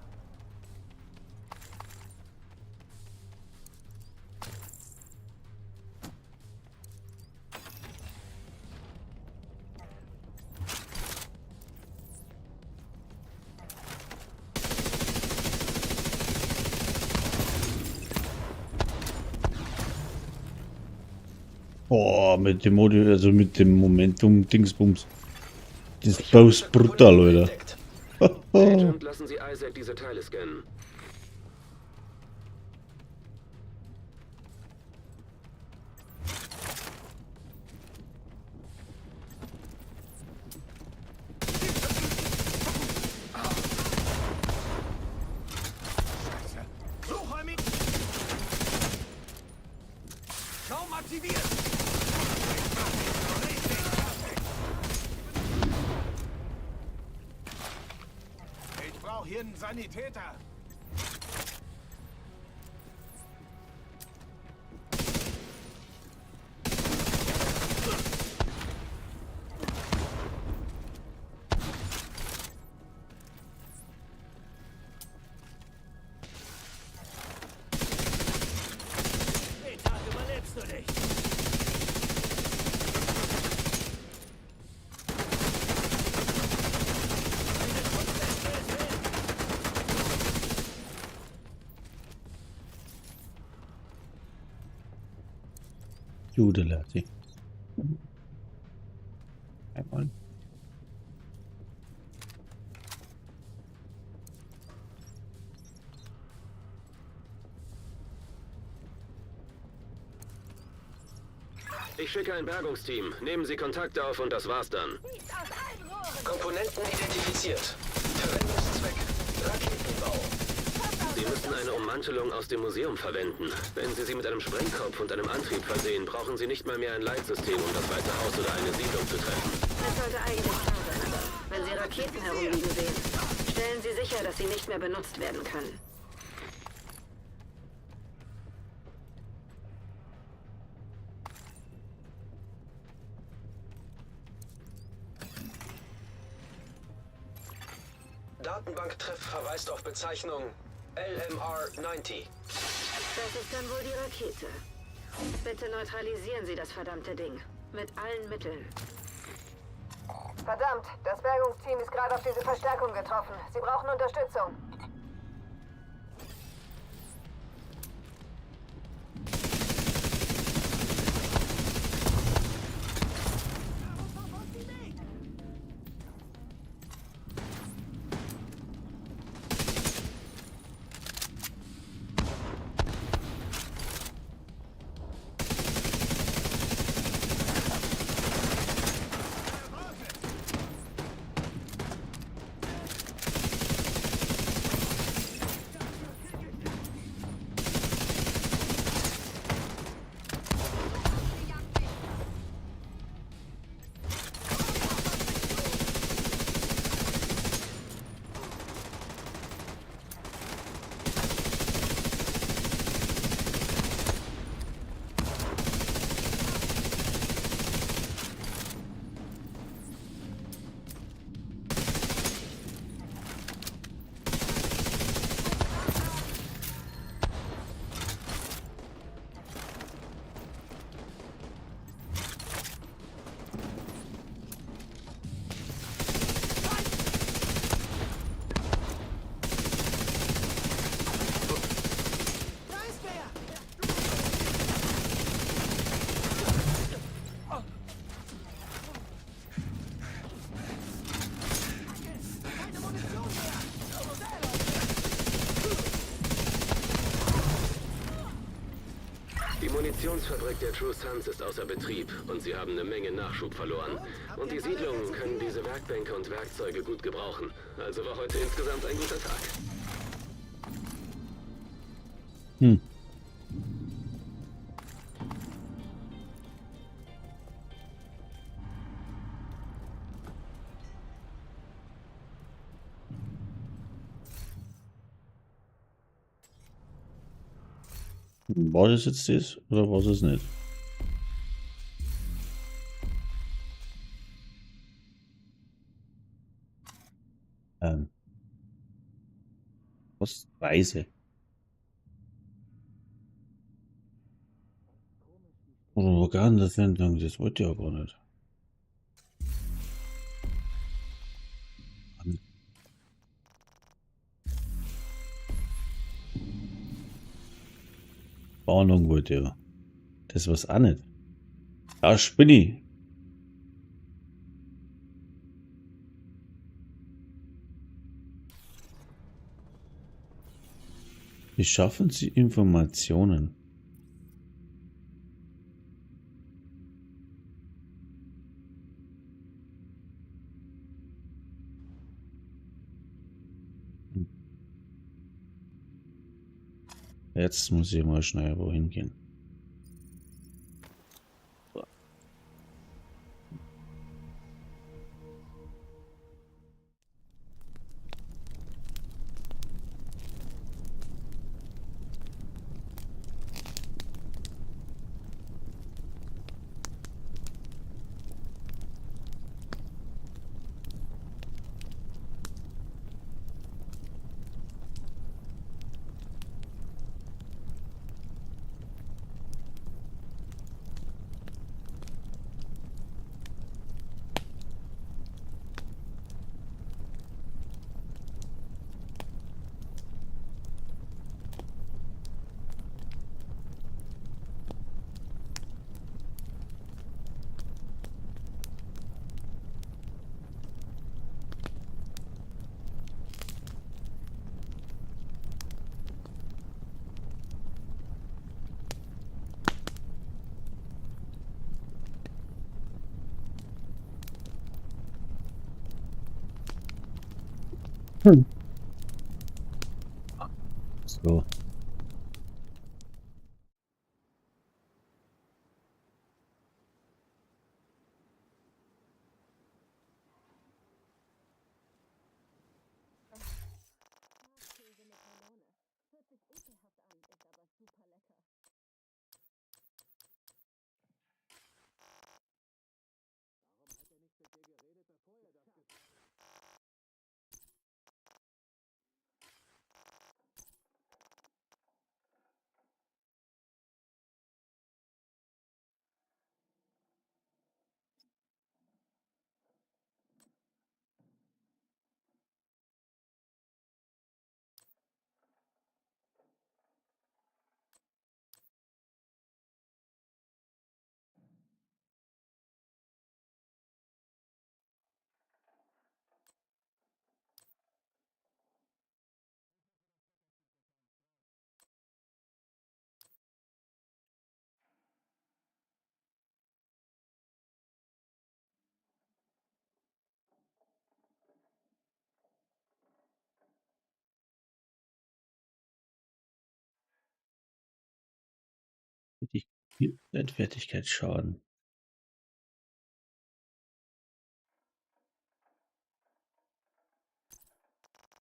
Speaker 1: Boah, mit dem Modi, also mit dem Momentum-Dingsbums. Das ist bloß brutal, Leute.
Speaker 4: Entdeckt.
Speaker 2: Agent, lassen Sie Isaac diese Teile scannen.
Speaker 5: Suchräumig! Schaum aktiviert! Ich brauche hier einen Sanitäter. Den Tag überlebst du nicht.
Speaker 1: Judelati. Einmal.
Speaker 2: Ich schicke ein Bergungsteam. Nehmen Sie Kontakt auf und das war's dann.
Speaker 4: Komponenten identifiziert. Verwendungszweck. Raketenbau.
Speaker 2: Sie müssen eine Ummantelung aus dem Museum verwenden. Wenn Sie sie mit einem Sprengkopf und einem Antrieb versehen, brauchen Sie nicht mal mehr ein Leitsystem, um das Weiße Haus oder eine Siedlung zu treffen.
Speaker 3: Das sollte eigentlich klar sein, aber wenn Sie Raketen herumliegen sehen, stellen Sie sicher, dass sie nicht mehr benutzt werden können.
Speaker 4: Datenbanktreff verweist auf Bezeichnung LMR-90.
Speaker 3: Das ist dann wohl die Rakete. Bitte neutralisieren Sie das verdammte Ding. Mit allen Mitteln.
Speaker 6: Verdammt, das Bergungsteam ist gerade auf diese Verstärkung getroffen. Sie brauchen Unterstützung.
Speaker 2: Die Munitionsfabrik der True Sons ist außer Betrieb und sie haben eine Menge Nachschub verloren. Und die Siedlungen können diese Werkbänke und Werkzeuge gut gebrauchen. Also war heute insgesamt ein guter Tag.
Speaker 1: Hm. War das jetzt das oder war es nicht? Was? Reise. Propaganda-Sendung, das wollte ich ja gar nicht. Warnung wollte ich ja. Das war's auch nicht. Ja, Spinni. Wie schaffen Sie Informationen? Jetzt muss ich mal schnell wohin gehen. So. Fertigkeitsschaden.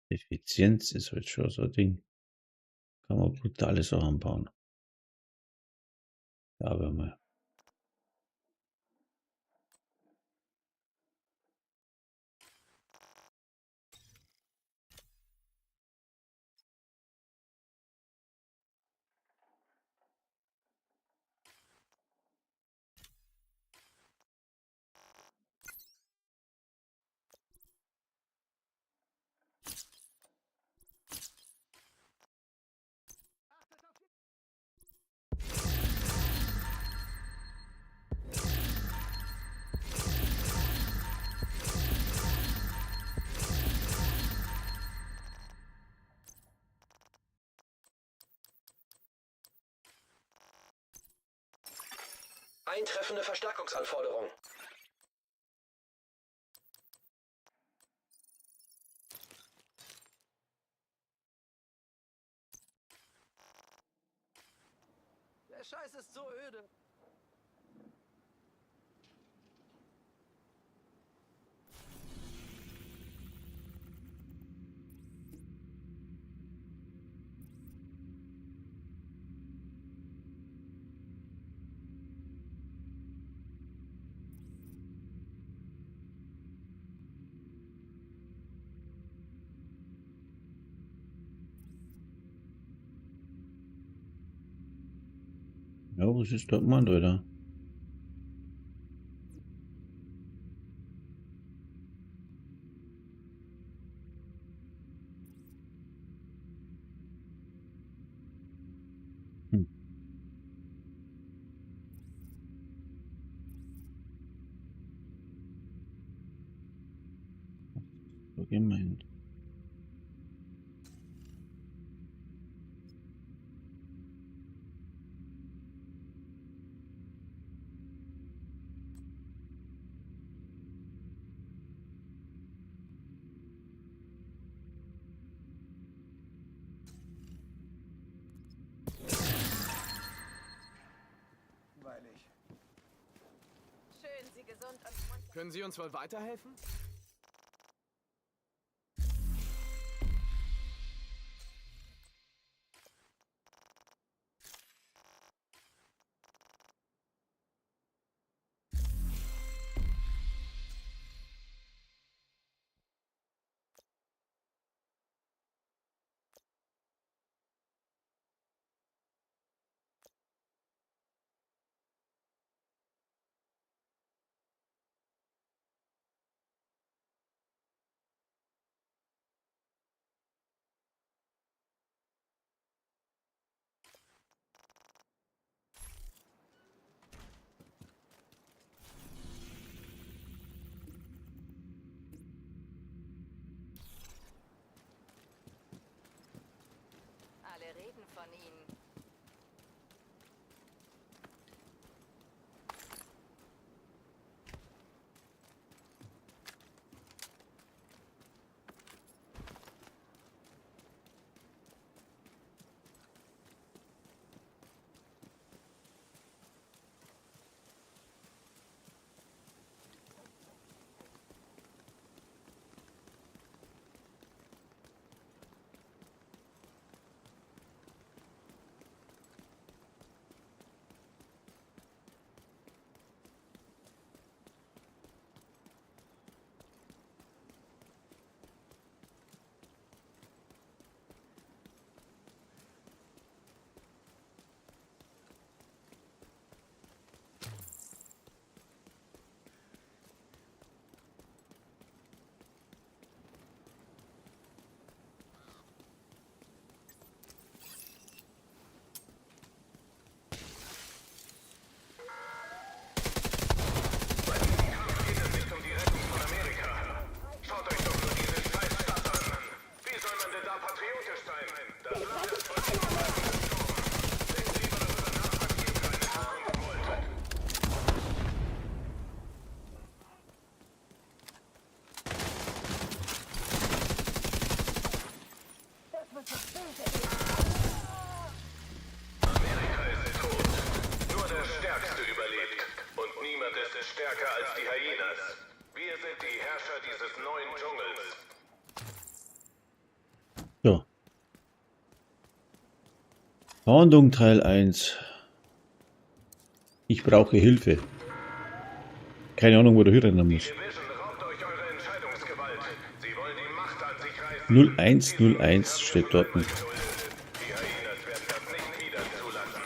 Speaker 1: Effizienz ist halt schon so ein Ding. Kann man brutale Sachen bauen. Ja, aber mal.
Speaker 4: Eintreffende Verstärkungsanforderung. Der Scheiß ist so öde.
Speaker 1: Ja, was ist da gemeint, Alter? Hm. So gemeint.
Speaker 6: Schön, Sie gesund und munter.
Speaker 5: Können Sie uns wohl weiterhelfen?
Speaker 6: Alle reden von Ihnen.
Speaker 9: stärker als die Hyenas. Wir sind die Herrscher dieses neuen Dschungels.
Speaker 1: So. Fahndung Teil 1. Ich brauche Hilfe. Keine Ahnung, wo der hinrennen muss.
Speaker 9: Division raubt euch eure Entscheidungsgewalt. Sie wollen die Macht an sich reißen.
Speaker 1: 0101 steht dort.
Speaker 9: Die Hyenas werden das nicht wieder zulassen.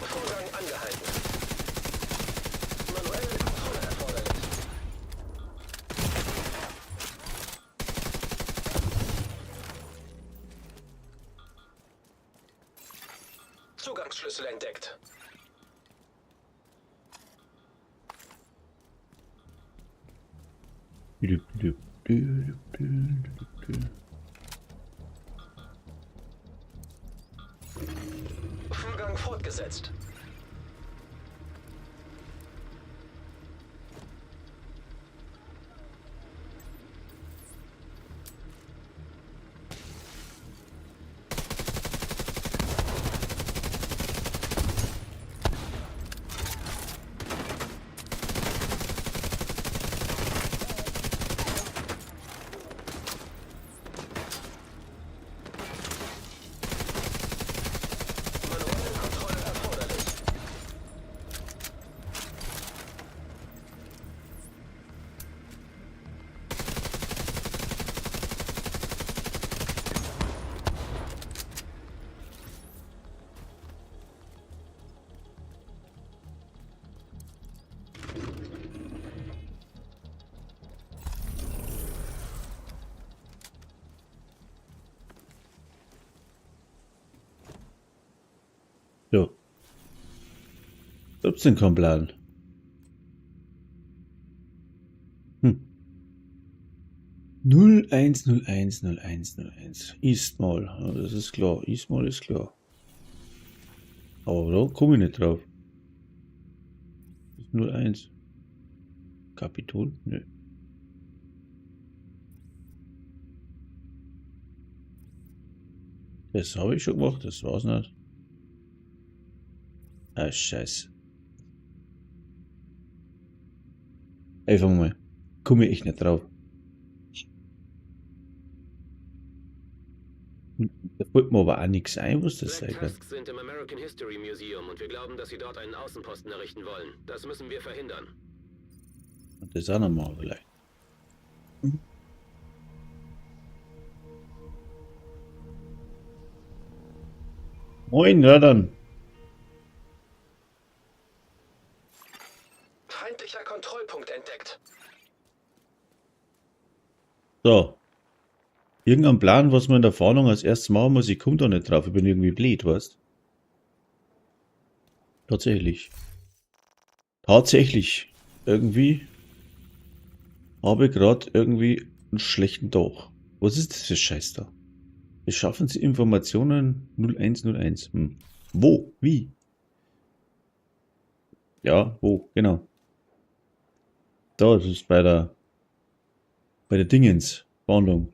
Speaker 4: Vorgang angehalten. Manuelle Kontrolle erforderlich. Zugangsschlüssel entdeckt. Vorgang fortgesetzt.
Speaker 1: So. Gibt's denn keinen Plan? 01010101. Eastmall. Ja, das ist klar. Eastmall ist klar. Aber da komme ich nicht drauf. Das ist 01. Kapitol? Nö. Das habe ich schon gemacht, das war's nicht. Ah, scheiße. Einfach mal. Komme ich echt nicht drauf. Da fällt mir aber auch nichts ein, was das sein
Speaker 2: Black
Speaker 1: kann.
Speaker 2: Tusks sind im American History Museum und wir glauben, dass sie dort einen Außenposten errichten wollen. Das müssen wir verhindern.
Speaker 1: Und das auch nochmal vielleicht. Moin, ja dann.
Speaker 4: Feindlicher Kontrollpunkt entdeckt.
Speaker 1: So. Irgendein Plan, was man in der Fahndung als erstes machen muss, ich komme da nicht drauf. Ich bin irgendwie blöd, weißt? Tatsächlich. Tatsächlich. Irgendwie habe ich gerade irgendwie einen schlechten Tag. Was ist das für Scheiß da? Beschaffen Sie Informationen 0101. Wo? Wie? Ja, wo? Genau. Da, das ist bei der Dingens. Fahndung.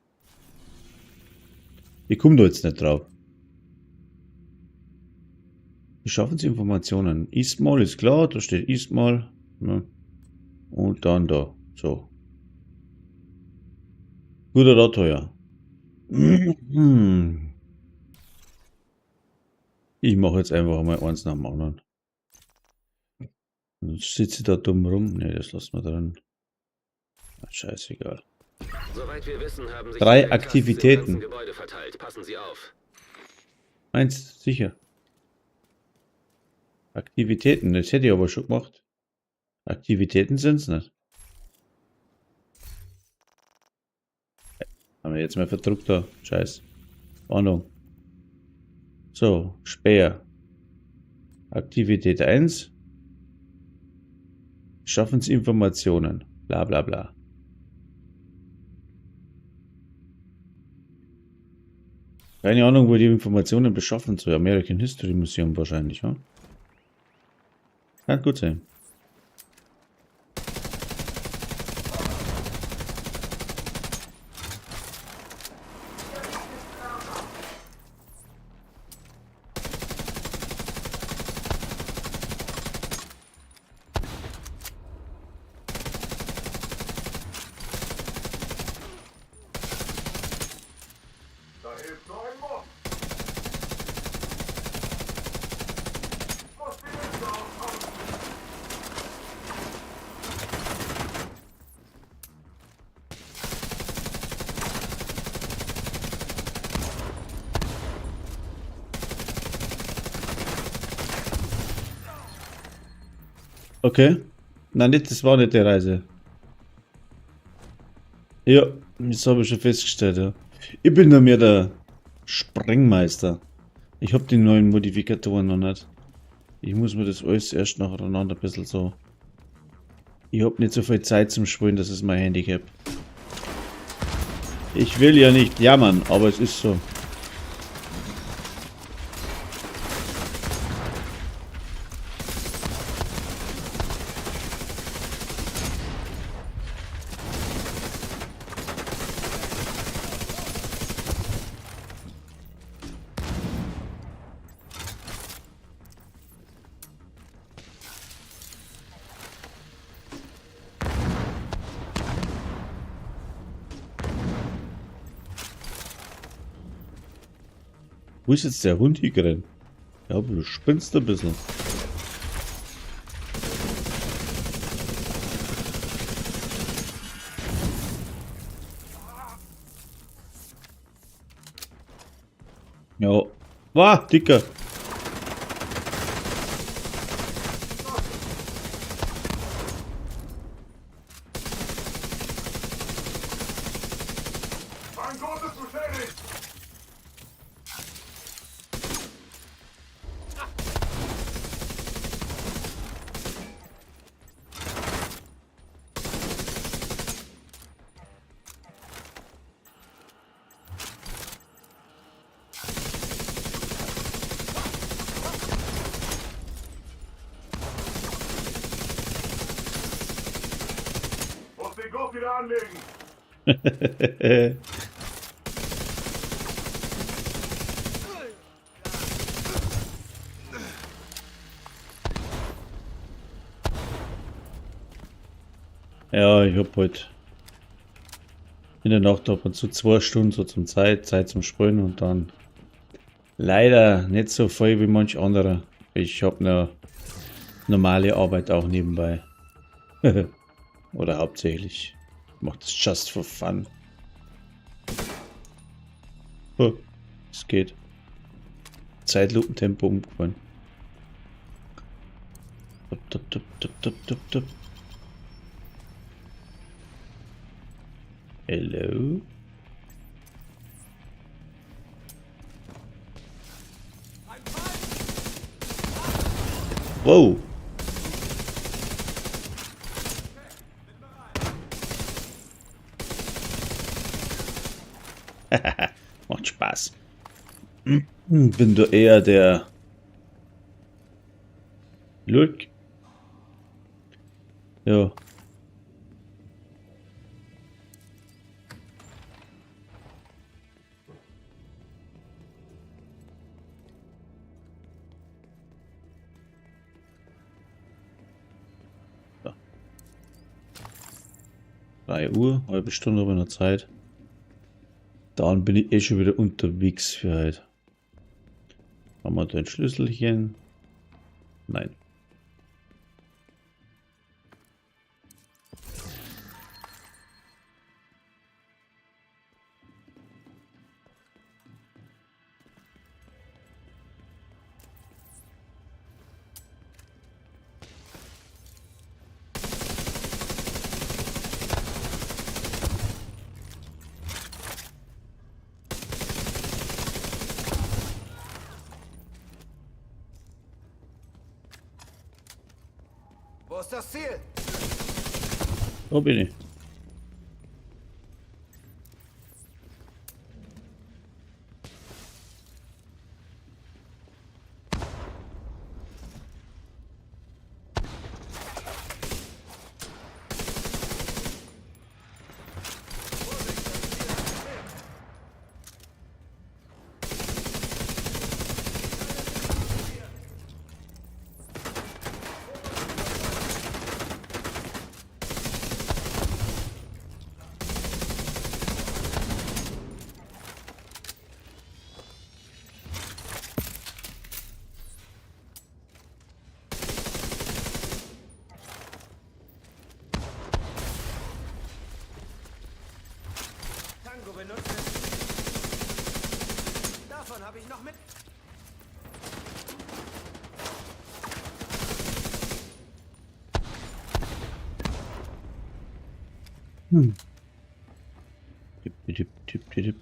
Speaker 1: Ich komme da jetzt nicht drauf. Beschaffen Sie Informationen. Eastmall ist klar, da steht Eastmall. Ja. Und dann da. So. Gut oder teuer? Ich mache jetzt einfach mal eins nach dem anderen. Jetzt sitze ich da dumm rum. Ne, das lassen wir drin. Scheißegal.
Speaker 2: Soweit wir wissen, haben sich
Speaker 1: 3
Speaker 2: die Black Tusks im
Speaker 1: Aktivitäten.
Speaker 2: ganzen Gebäude verteilt. Passen Sie auf.
Speaker 1: Eins, sicher. Aktivitäten, das hätte ich aber schon gemacht. Aktivitäten sind es nicht. Haben wir jetzt mal verdruckter Scheiß. Warnung. So, Speer. Aktivität 1. Schaffen Sie Informationen. Bla bla bla. Keine Ahnung, wo die Informationen beschaffen soll. American History Museum wahrscheinlich, ja? Kann gut sein.
Speaker 9: Da hilft nur ein Mob. Muss die Hilfe auskommen.
Speaker 1: Okay. Nein, nicht, das war nicht die Reise. Ja, das habe ich schon festgestellt, ja. Ich bin nur mehr der Sprengmeister. Ich habe die neuen Modifikatoren noch nicht. Ich muss mir das alles erst nacheinander ein bisschen so... Ich habe nicht so viel Zeit zum Spielen, das ist mein Handicap. Ich will ja nicht jammern, aber es ist so. Wo ist jetzt der Hund hier gerannt? Ja, aber du spinnst ein bisschen. Ja. Wah, Dicker.
Speaker 9: Mein Gott ist beschädigt! Muss den Gurt wieder anlegen!
Speaker 1: Ja, ich hab heute in der Nacht ab und zu 2 Stunden so zum Zeit zum Sprühen und dann leider nicht so viel wie manch anderer. Ich hab eine normale Arbeit auch nebenbei. Oder hauptsächlich. Ich mach das just for fun. Oh, es geht. Zeitlupentempo umgefallen. Tup, tup, tup, tup, tup, tup, tup. Hello? Wow! Macht Spaß. Bin du eher der Look? Ja. So. 3 Uhr, halbe Stunde habe ich noch Zeit. Dann bin ich eh schon wieder unterwegs für heute. Haben wir da ein Schlüsselchen? Nein.
Speaker 5: Wo ist das Ziel?
Speaker 1: Wo bin ich?
Speaker 5: Tango benutzen. Davon habe ich noch mit.
Speaker 1: Tipp, tipp, tipp, tipp.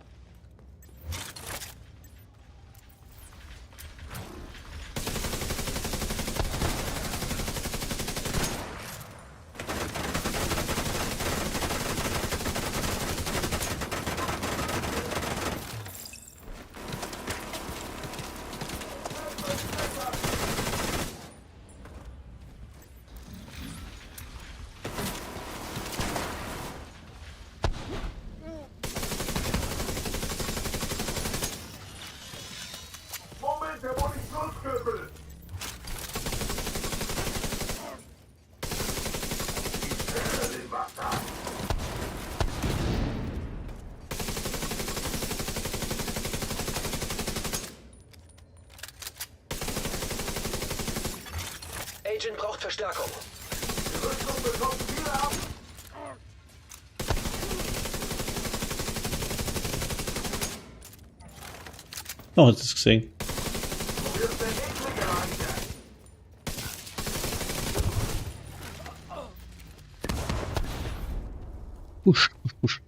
Speaker 4: Agent braucht Verstärkung.
Speaker 7: Die Rüstung bekommt viele ab.
Speaker 1: Oh, hast du es gesehen?
Speaker 7: Wo ist der Gegner gelandet?
Speaker 1: Push, push, push.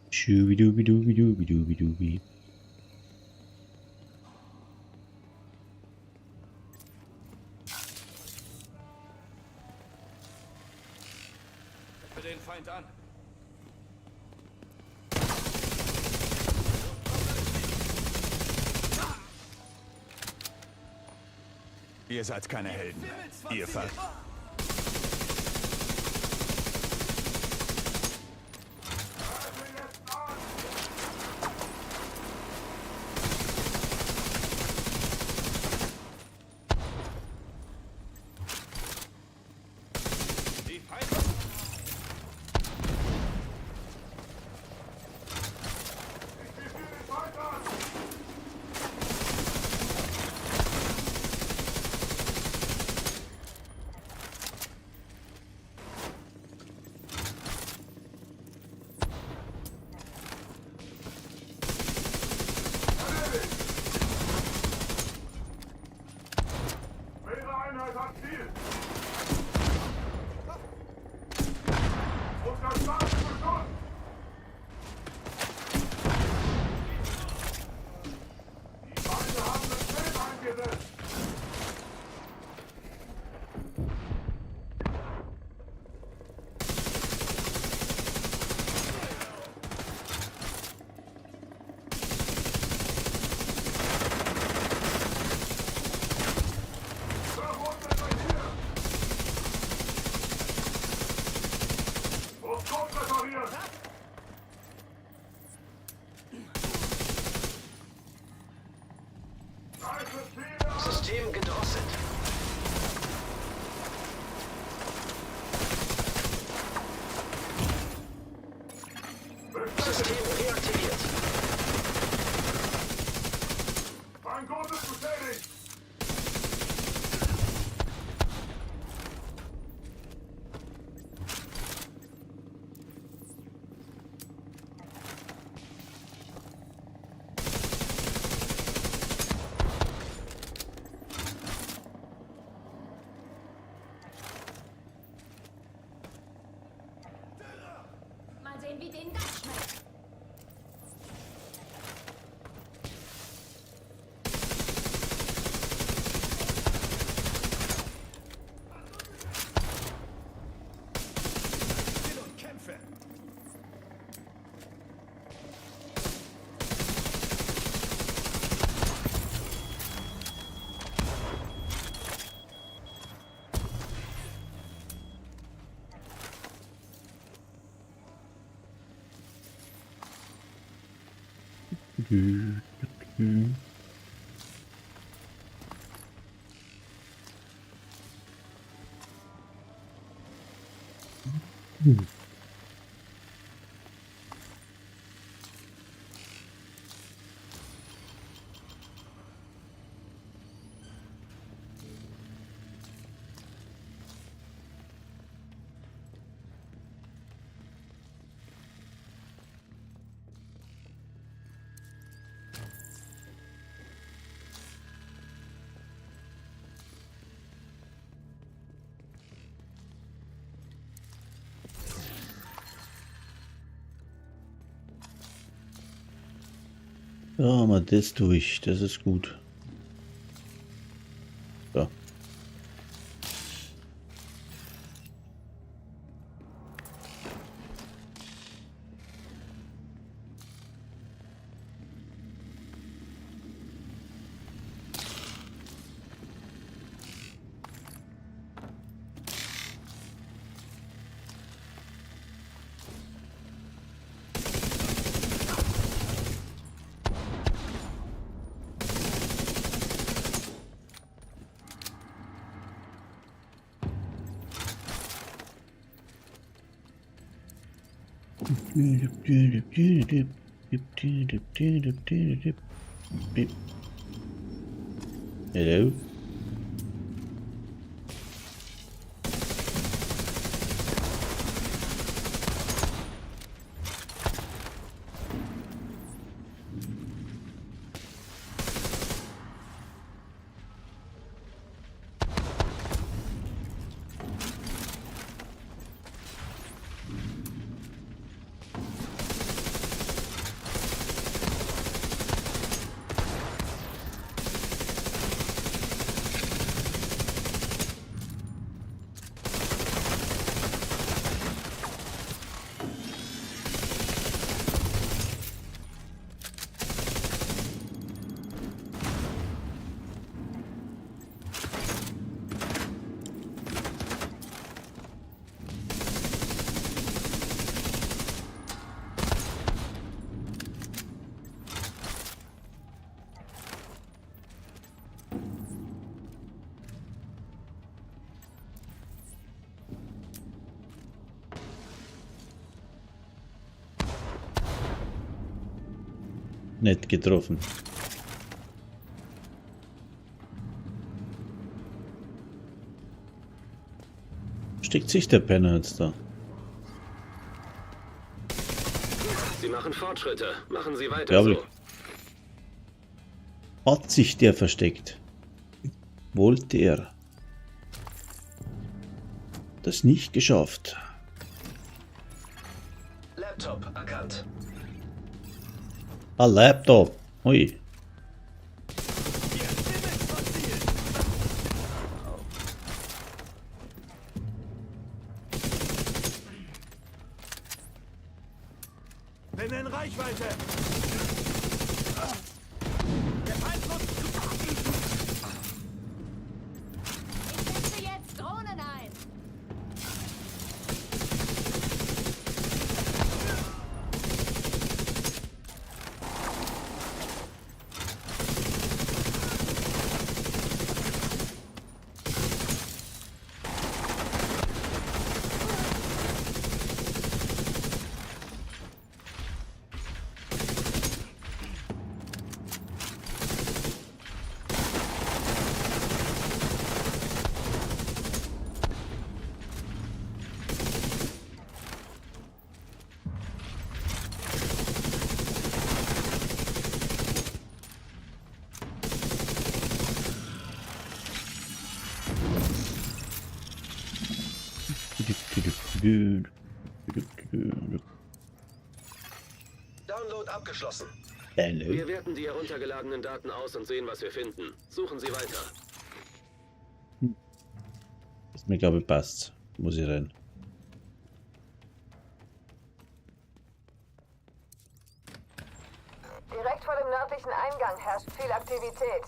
Speaker 1: Schubidubidubidubidubidubi.
Speaker 5: Für den Feind an.
Speaker 10: Ihr seid keine Helden. Ihr Fall.
Speaker 5: Die Feinde.
Speaker 7: Ihre Einheit hat Ziel. Unser Start ist beschossen. Die Feinde haben das Feld eingesetzt.
Speaker 4: System gedrosselt. System reaktiviert.
Speaker 7: Ein Gutes bestätigt.
Speaker 6: Mal sehen, wie denen das schmeckt.
Speaker 10: Still und kämpfe.
Speaker 1: Ja, mal das durch. Das ist gut. So. Hello? Nicht getroffen. Steckt sich der Penner jetzt da?
Speaker 2: Sie machen Fortschritte. Machen Sie weiter
Speaker 1: Glaube ich.
Speaker 2: so.
Speaker 1: Hat sich der versteckt? Wollte er das nicht geschafft?
Speaker 4: Laptop erkannt.
Speaker 1: Ah, Laptop. Ui.
Speaker 5: Bin in Reichweite. Der Feind nutzt.
Speaker 8: Ich setze jetzt Drohnen ein.
Speaker 4: Download abgeschlossen.
Speaker 1: Hello.
Speaker 2: Wir werten die heruntergeladenen Daten aus und sehen, was wir finden. Suchen Sie weiter.
Speaker 1: Ist mir, glaube ich, passt. Muss ich rein.
Speaker 6: Direkt vor dem nördlichen Eingang herrscht viel Aktivität.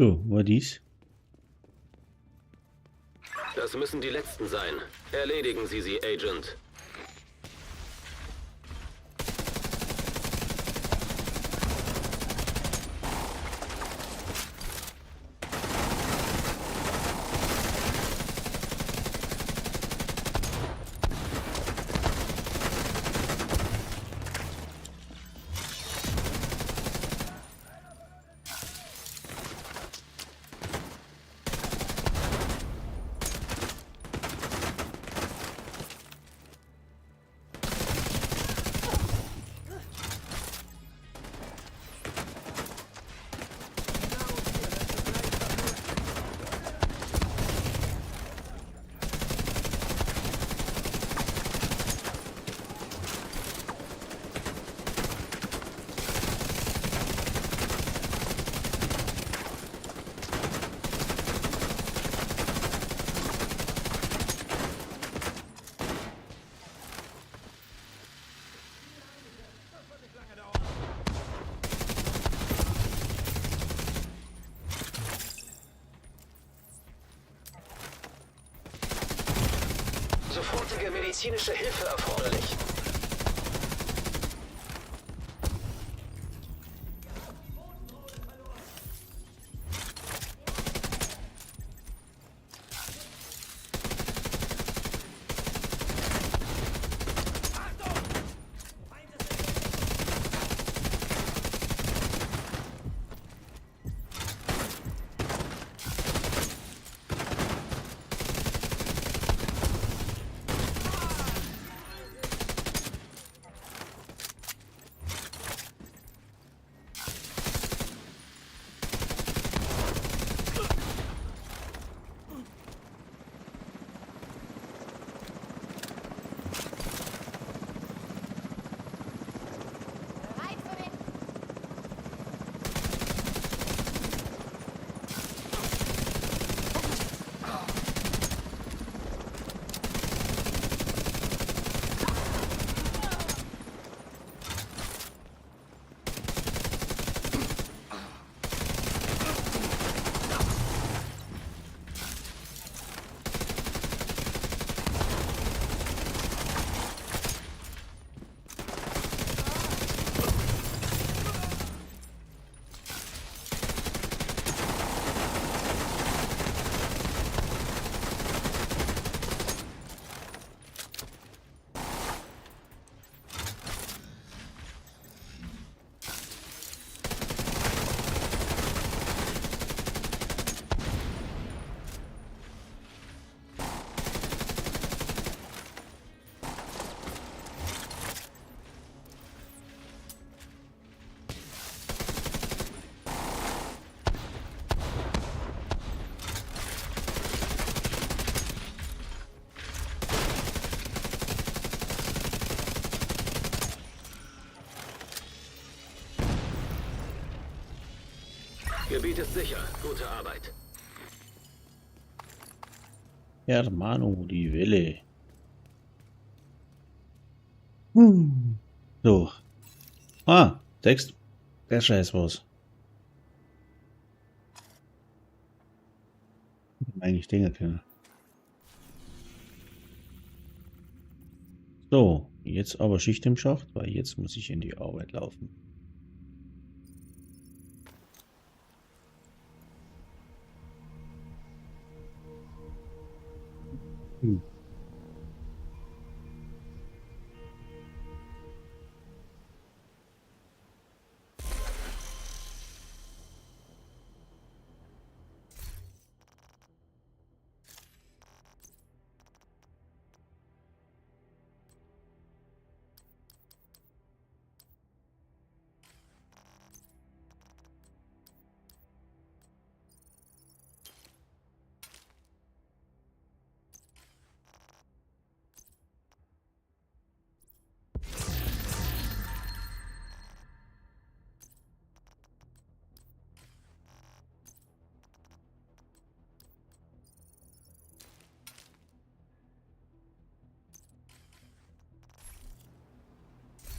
Speaker 1: So, war dies?
Speaker 2: Das müssen die letzten sein. Erledigen Sie sie, Agent.
Speaker 4: Sofortige medizinische Hilfe erforderlich.
Speaker 2: Gebiet ist sicher. Gute Arbeit.
Speaker 1: Hermano, die Welle. So. Ah, Text. Der Scheiß was. Eigentlich Dinge können. So, jetzt aber Schicht im Schacht, weil jetzt muss ich in die Arbeit laufen.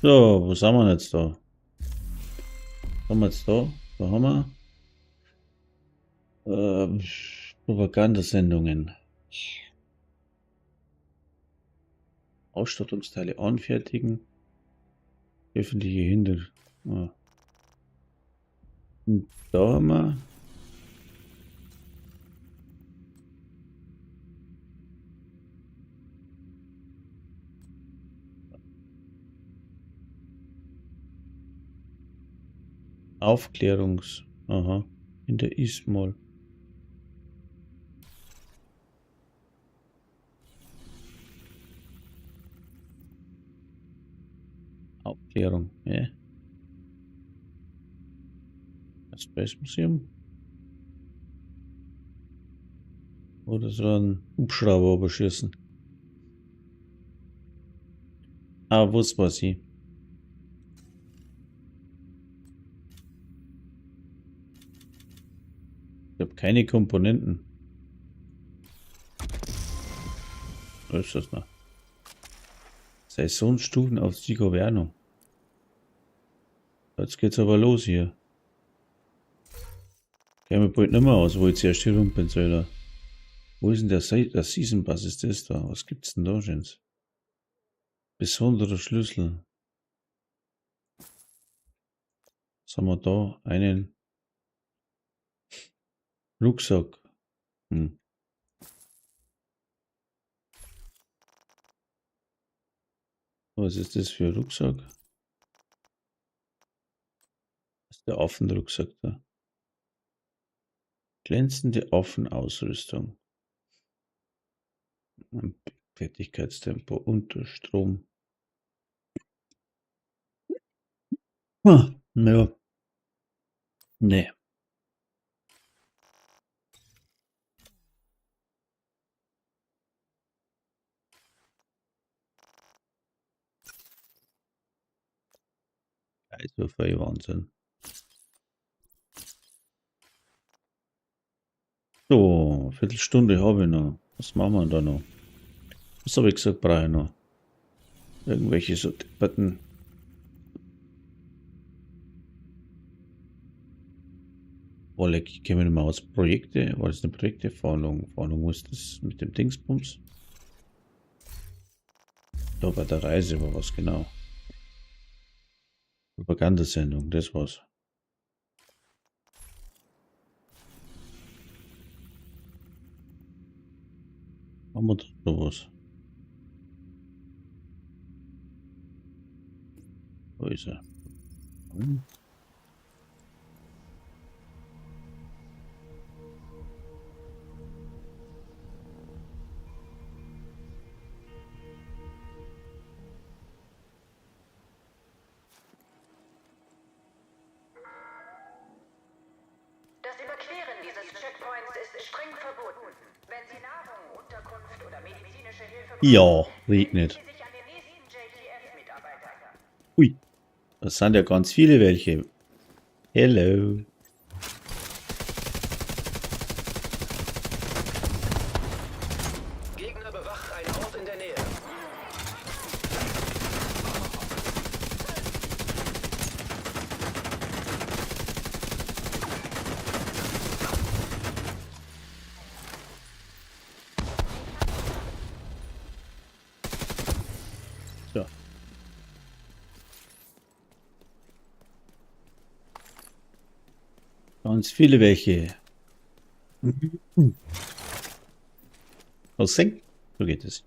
Speaker 1: So, was haben wir jetzt da? Was haben wir jetzt da? Da haben wir Propagandasendungen. Ausstattungsteile anfertigen. Öffentliche Hinder. Ah. Und da haben wir Aufklärungs. Aha. In der Ismol. Aufklärung, ja. Das Space Museum. Oder so ein Hubschrauber überschießen. Ah, was war sie? Ich habe keine Komponenten. Was ist das noch? Saisonstufen auf Sigoverno. Jetzt geht's aber los hier. Käme bald nicht mehr aus, wo ich zuerst hier rum bin, Alter. Wo ist denn der Season Pass? Ist das da? Was gibt's denn da, Jens? Besonderer Schlüssel. Was haben wir da? Einen Rucksack. Was ist das für ein Rucksack? Das ist der Affenrucksack da. Glänzende Affenausrüstung. Fertigkeitstempo unter Strom. Ah, ja. Nee. Also voll Wahnsinn. So, Viertelstunde habe ich noch. Was machen wir da noch? Was habe ich gesagt, brauche ich noch? Irgendwelche so Debatten. Ich kenne mich mal aus Projekte. War das eine Projektefahndung? Fahndung muss das mit dem Dingsbums? Da bei der Reise war was genau. Propagandasendung, das war's. Haben wir da sowas? Wo ist er?
Speaker 6: Das Überqueren dieses Checkpoints ist streng verboten. Wenn Sie Nahrung, Unterkunft oder medizinische Hilfe brauchen,
Speaker 1: Ja, regnet.
Speaker 6: wenden Sie sich an den nächsten JTF-Mitarbeiter.
Speaker 1: Ui, das sind ja ganz viele welche. Hello. Ganz viele welche. Was senkt? So geht es.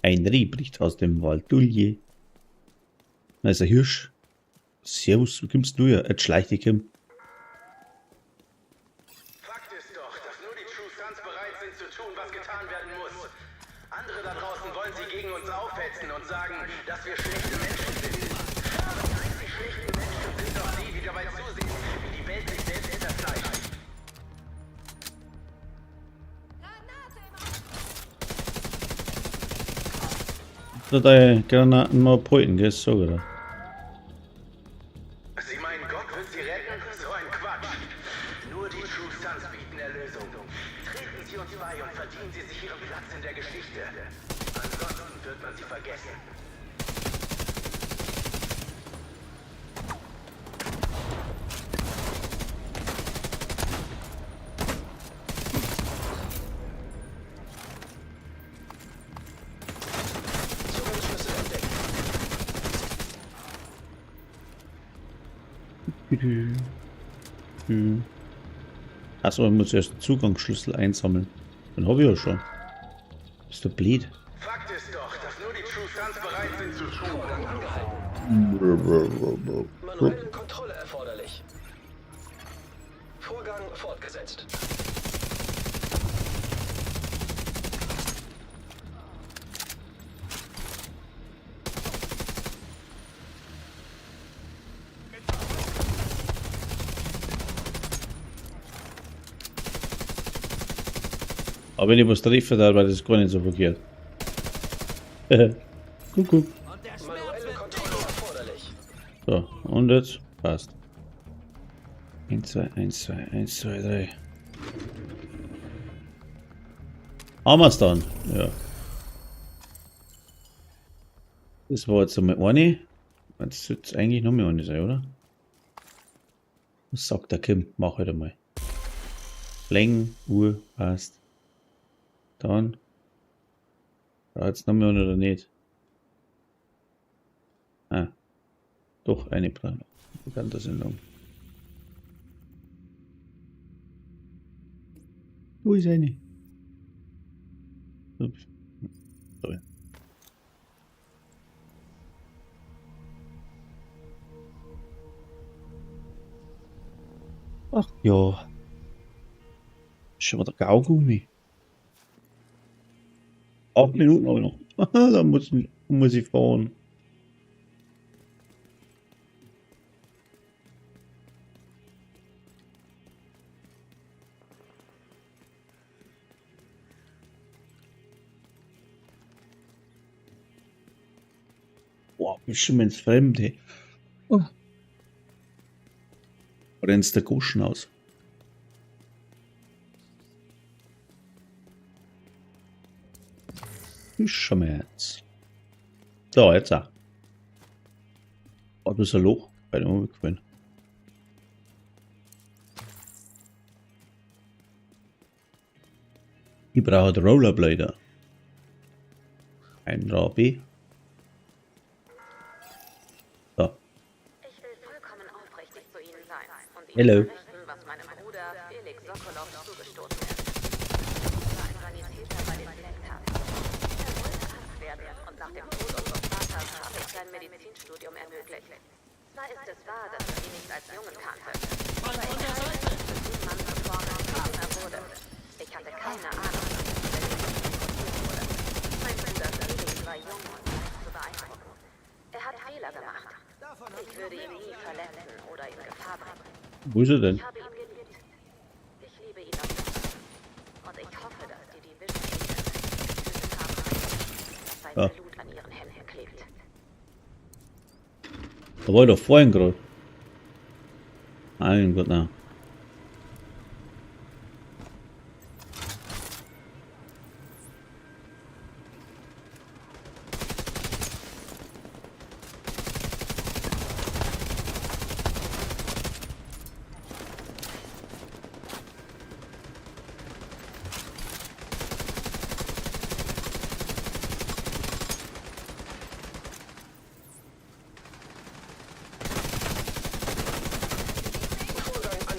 Speaker 1: Ein Reh bricht aus dem Wald. Dulje. Da ist ein Hirsch. Servus, wo kommst du her? Jetzt schleicht dich hin.
Speaker 9: Fakt ist doch, dass nur die True Sons bereit sind zu tun, was getan werden muss. Andere da draußen wollen sie gegen uns aufhetzen und sagen, dass wir schlechte Menschen sind. Aber die einzig schlechten Menschen sind doch die, die dabei zusehen, wie die Welt sich selbst zerfleischt.
Speaker 1: Da deine Granaten mal abhalten, gell? Sag ich dir.
Speaker 9: Sie meinen, Gott wird sie retten? So ein Quatsch. Nur die True Sons bieten Erlösung. Treten Sie uns bei und verdienen Sie sich Ihren Platz in der Geschichte. Ansonsten wird man sie vergessen.
Speaker 4: Zugangsschlüssel entdeckt.
Speaker 1: Achso, ich muss erst den Zugangsschlüssel einsammeln. Den habe ich ja schon. Bist du blöd?
Speaker 9: Fakt ist doch, dass nur die True Sons bereit sind zu tun.
Speaker 4: Vorgang angehalten. Manuelle Kontrolle erforderlich. Vorgang fortgesetzt.
Speaker 1: Aber wenn ich was treffe, dann war das gar nicht so verkehrt. Kuckuck.
Speaker 4: Manuelle Kontrolle erforderlich.
Speaker 1: So, und jetzt passt. 1, 2, 1, 2, 1, 2, 3. Haben wir es dann? Ja. Das war jetzt einmal eine. Jetzt sollte es eigentlich noch mehr eine sein, oder? Was sagt der Kim? Mach halt einmal. Längen, Uhr, passt. Dann. Da jetzt noch mehr eine oder nicht? Ah. Doch, eine bekannte Sendung. Wo ist eine? Ups. Sorry. Ach ja. Schon wieder Kaugummi. 8 Minuten aber noch. Da muss ich fahren. Boah, bisschen ins Fremde. Oh. Rennst der Goschen aus. Fischermetz. So, jetzt auch. Oh, das ist ein Loch. Bei dem umgefallen. Ich brauche einen Rollerblader. Ein Rabi. So.
Speaker 3: Ich will vollkommen aufrichtig zu Ihnen sein und Ihnen
Speaker 1: Hello.
Speaker 3: berichten, was meinem Bruder Felix Sokolov zugestoßen ist. Er war ein Sanitäter bei den Black Cats. Er wollte Arzt werden und nach dem Tod unseres Vaters habe ich sein Medizinstudium ermöglicht. Zwar ist es wahr, dass ich ihn nicht als Jungen kannte, aber ich halte es für den Mann von vorne, warum er wurde. Ich hatte keine Ahnung, dass ich mediziert wurde. Mein Bruder Felix war jung und leicht zu beeindrucken. Er hat Fehler gemacht. Ich würde ihn nie verletzen oder in Gefahr bringen.
Speaker 1: Wo ist er denn?
Speaker 3: Ich habe ihn geliebt. Ich liebe ihn auch noch. Und ich hoffe, dass die Division getötet haben, dass sein
Speaker 1: Ah.
Speaker 3: Blut an ihren Händen klebt.
Speaker 1: Da war ich doch vorhin gerade. Mein Gott, na.
Speaker 4: Vorgang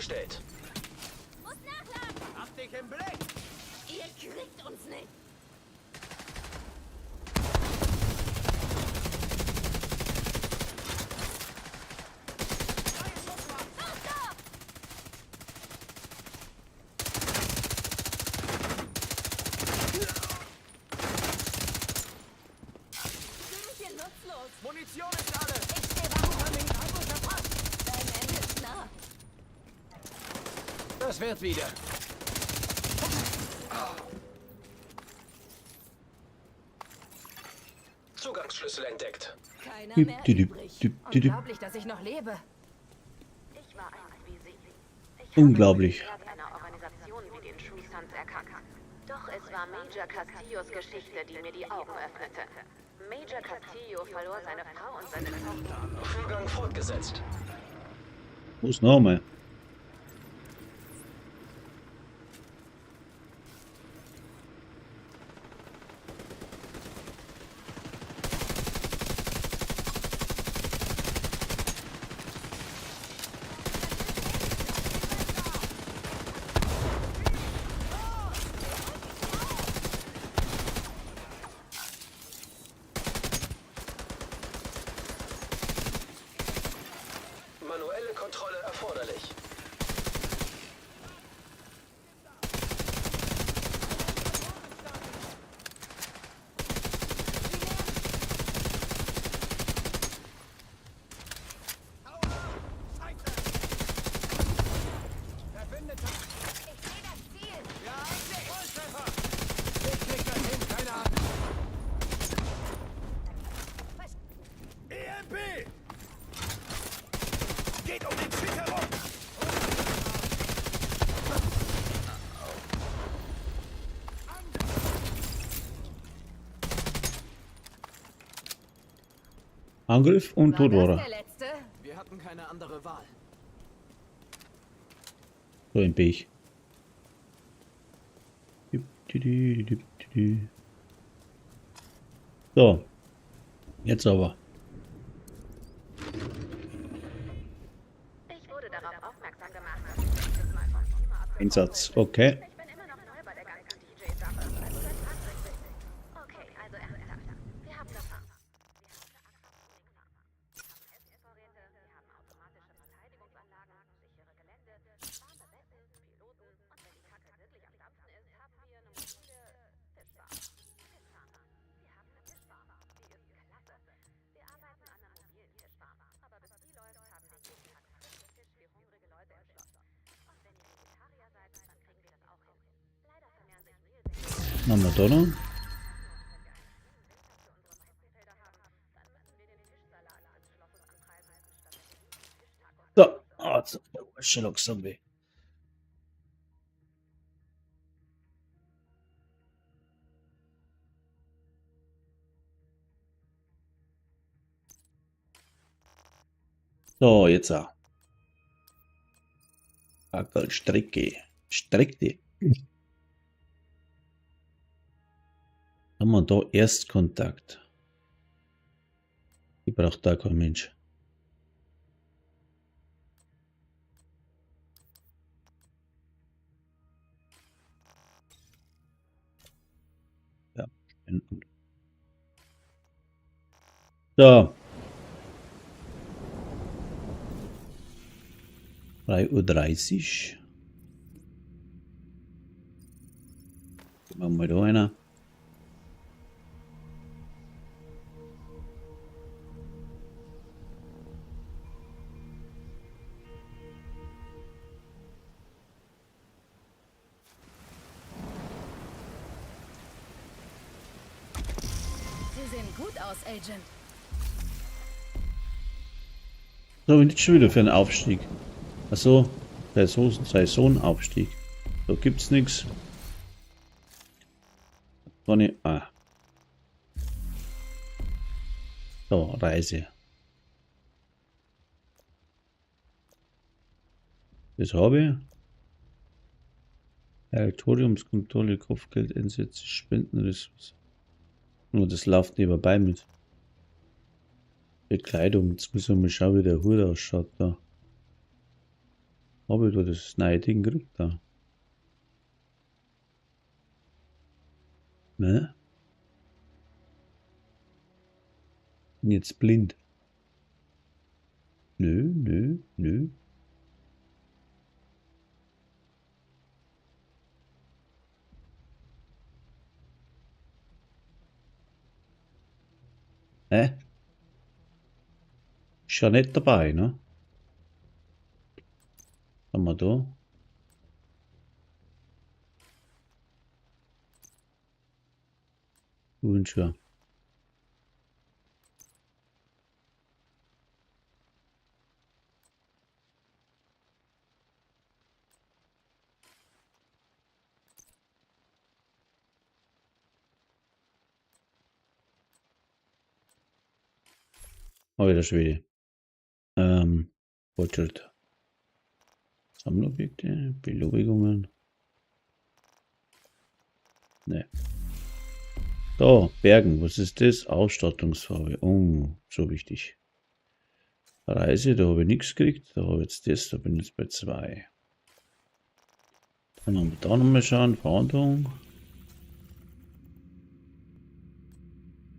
Speaker 4: gestellt.
Speaker 3: Muss nachladen!
Speaker 5: Hab dich im Blick!
Speaker 3: Ihr kriegt uns nicht! Sind hier nutzlos!
Speaker 5: Munition ist alle!
Speaker 3: Ich stehe wach! Akku verpasst! Dein Ende ist nah!
Speaker 5: Das wird wieder.
Speaker 4: Zugangsschlüssel entdeckt.
Speaker 3: Keiner
Speaker 1: Düp,
Speaker 3: mehr
Speaker 1: düdüp,
Speaker 3: übrig.
Speaker 1: düp, düdüp.
Speaker 3: Unglaublich, dass ich noch lebe. Ich war einst wie Sie. Ich
Speaker 1: Unglaublich.
Speaker 3: habe den Wert einer Organisation wie den True Sons erkannt. Doch es war Major Castillos Geschichte, die mir die Augen öffnete. Major Castillo verlor seine Frau und seine Tochter.
Speaker 4: Vorgang fortgesetzt.
Speaker 1: Wo ist nochmal?
Speaker 4: Manuelle Kontrolle erforderlich.
Speaker 5: Verbündeter! Ich sehe das Ziel! Ja, ich sehe! Volltreffer! Ich krieg das hin, keine Ahnung!
Speaker 10: EMP! Geht um den Schiff herum!
Speaker 1: Angriff und tot war
Speaker 3: Der
Speaker 1: er.
Speaker 3: letzte?
Speaker 5: Wir hatten keine andere Wahl.
Speaker 1: So ein Pech. Düp, düdü, düp, düdü. So. Jetzt aber.
Speaker 3: Ich wurde darauf aufmerksam gemacht, dass ich letztes Mal vom Klima abgekommen
Speaker 1: Einsatz.
Speaker 3: bin.
Speaker 1: Okay.
Speaker 3: Ich bin immer noch neu bei der ganzen DJ-Sache. Also das passt richtig. Okay, also ernsthaft. Wir haben das Farm. Wir haben Helfensvorräte, wir haben automatische Verteidigungsanlagen, sichere Gelände, warme Betten, Piloten und wenn die Kacke wirklich am Dampfen ist, haben wir eine mobile Fischfarm. Fischfarm. Wir haben eine Fischfarm. Die ist klasse. Wir arbeiten an einer mobilen Fischfarm. Aber bis die läuft, haben wir jeden Tag frischen Fisch für hungrige Leute im Schloss. Und wenn ihr Vegetarier seid, dann kriegen wir das auch hin. Leider vermehren sich Mehlsäcke.
Speaker 1: Machen wir da noch. So. Ah, jetzt ist schon langsam weh. So, jetzt auch. Ackerl, Strecke. Strecke. Haben wir da Erstkontakt? Ich brauche da kein Mensch. Ja, spenden. So. 3:30 Uhr. Machen wir da einer.
Speaker 3: Sie sehen gut aus, Agent.
Speaker 1: So, nicht schon wieder für einen Aufstieg. Achso, Saisonaufstieg. Da gibt's nichts. Vorne. Ah. So, Reise. Das habe ich. Territoriumskontrolle, Kopfgeldeinsätze, Spendenressourcen. Nur das läuft nebenbei mit. Bekleidung, jetzt müssen wir mal schauen, wie der Hut ausschaut da. Habe ich da das neue Ding gekriegt da? Ne? Bin jetzt blind. Nö, nö, nö. Ist ja nicht dabei, ne? Was haben wir da? Wünsche. Alter Schwede. Fortschritt. Sammlobjekte, Belobigung. Ne. Da, Bergen, was ist das? Ausstattungsfarbe. Oh, so wichtig. Reise, da habe ich nichts gekriegt. Da habe ich jetzt das, da bin ich jetzt bei 2. Dann haben wir da nochmal schauen. Fahndung.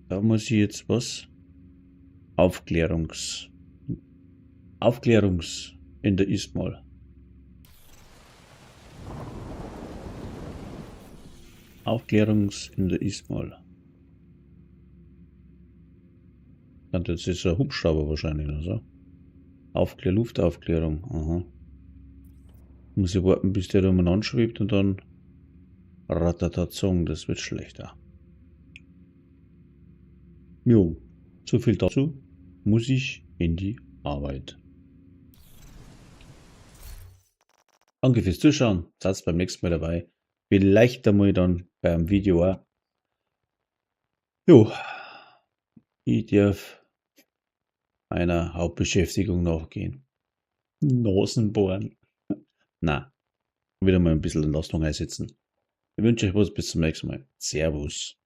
Speaker 1: Da muss ich jetzt was? Aufklärungs in der Ismal. In der Ismal. Und jetzt ist ein Hubschrauber wahrscheinlich oder so. Luftaufklärung. Aha. Muss ich warten, bis der da umeinander schwebt und dann Ratatatzung, das wird schlechter. Jo, so viel dazu. Muss ich in die Arbeit. Danke fürs Zuschauen. Seid beim nächsten Mal dabei. Vielleicht einmal dann beim Video auch. Jo, ich darf einer Hauptbeschäftigung nachgehen. Nasenbohren. Na, wieder mal ein bisschen Entlastung einsetzen. Ich wünsche euch was, bis zum nächsten Mal. Servus.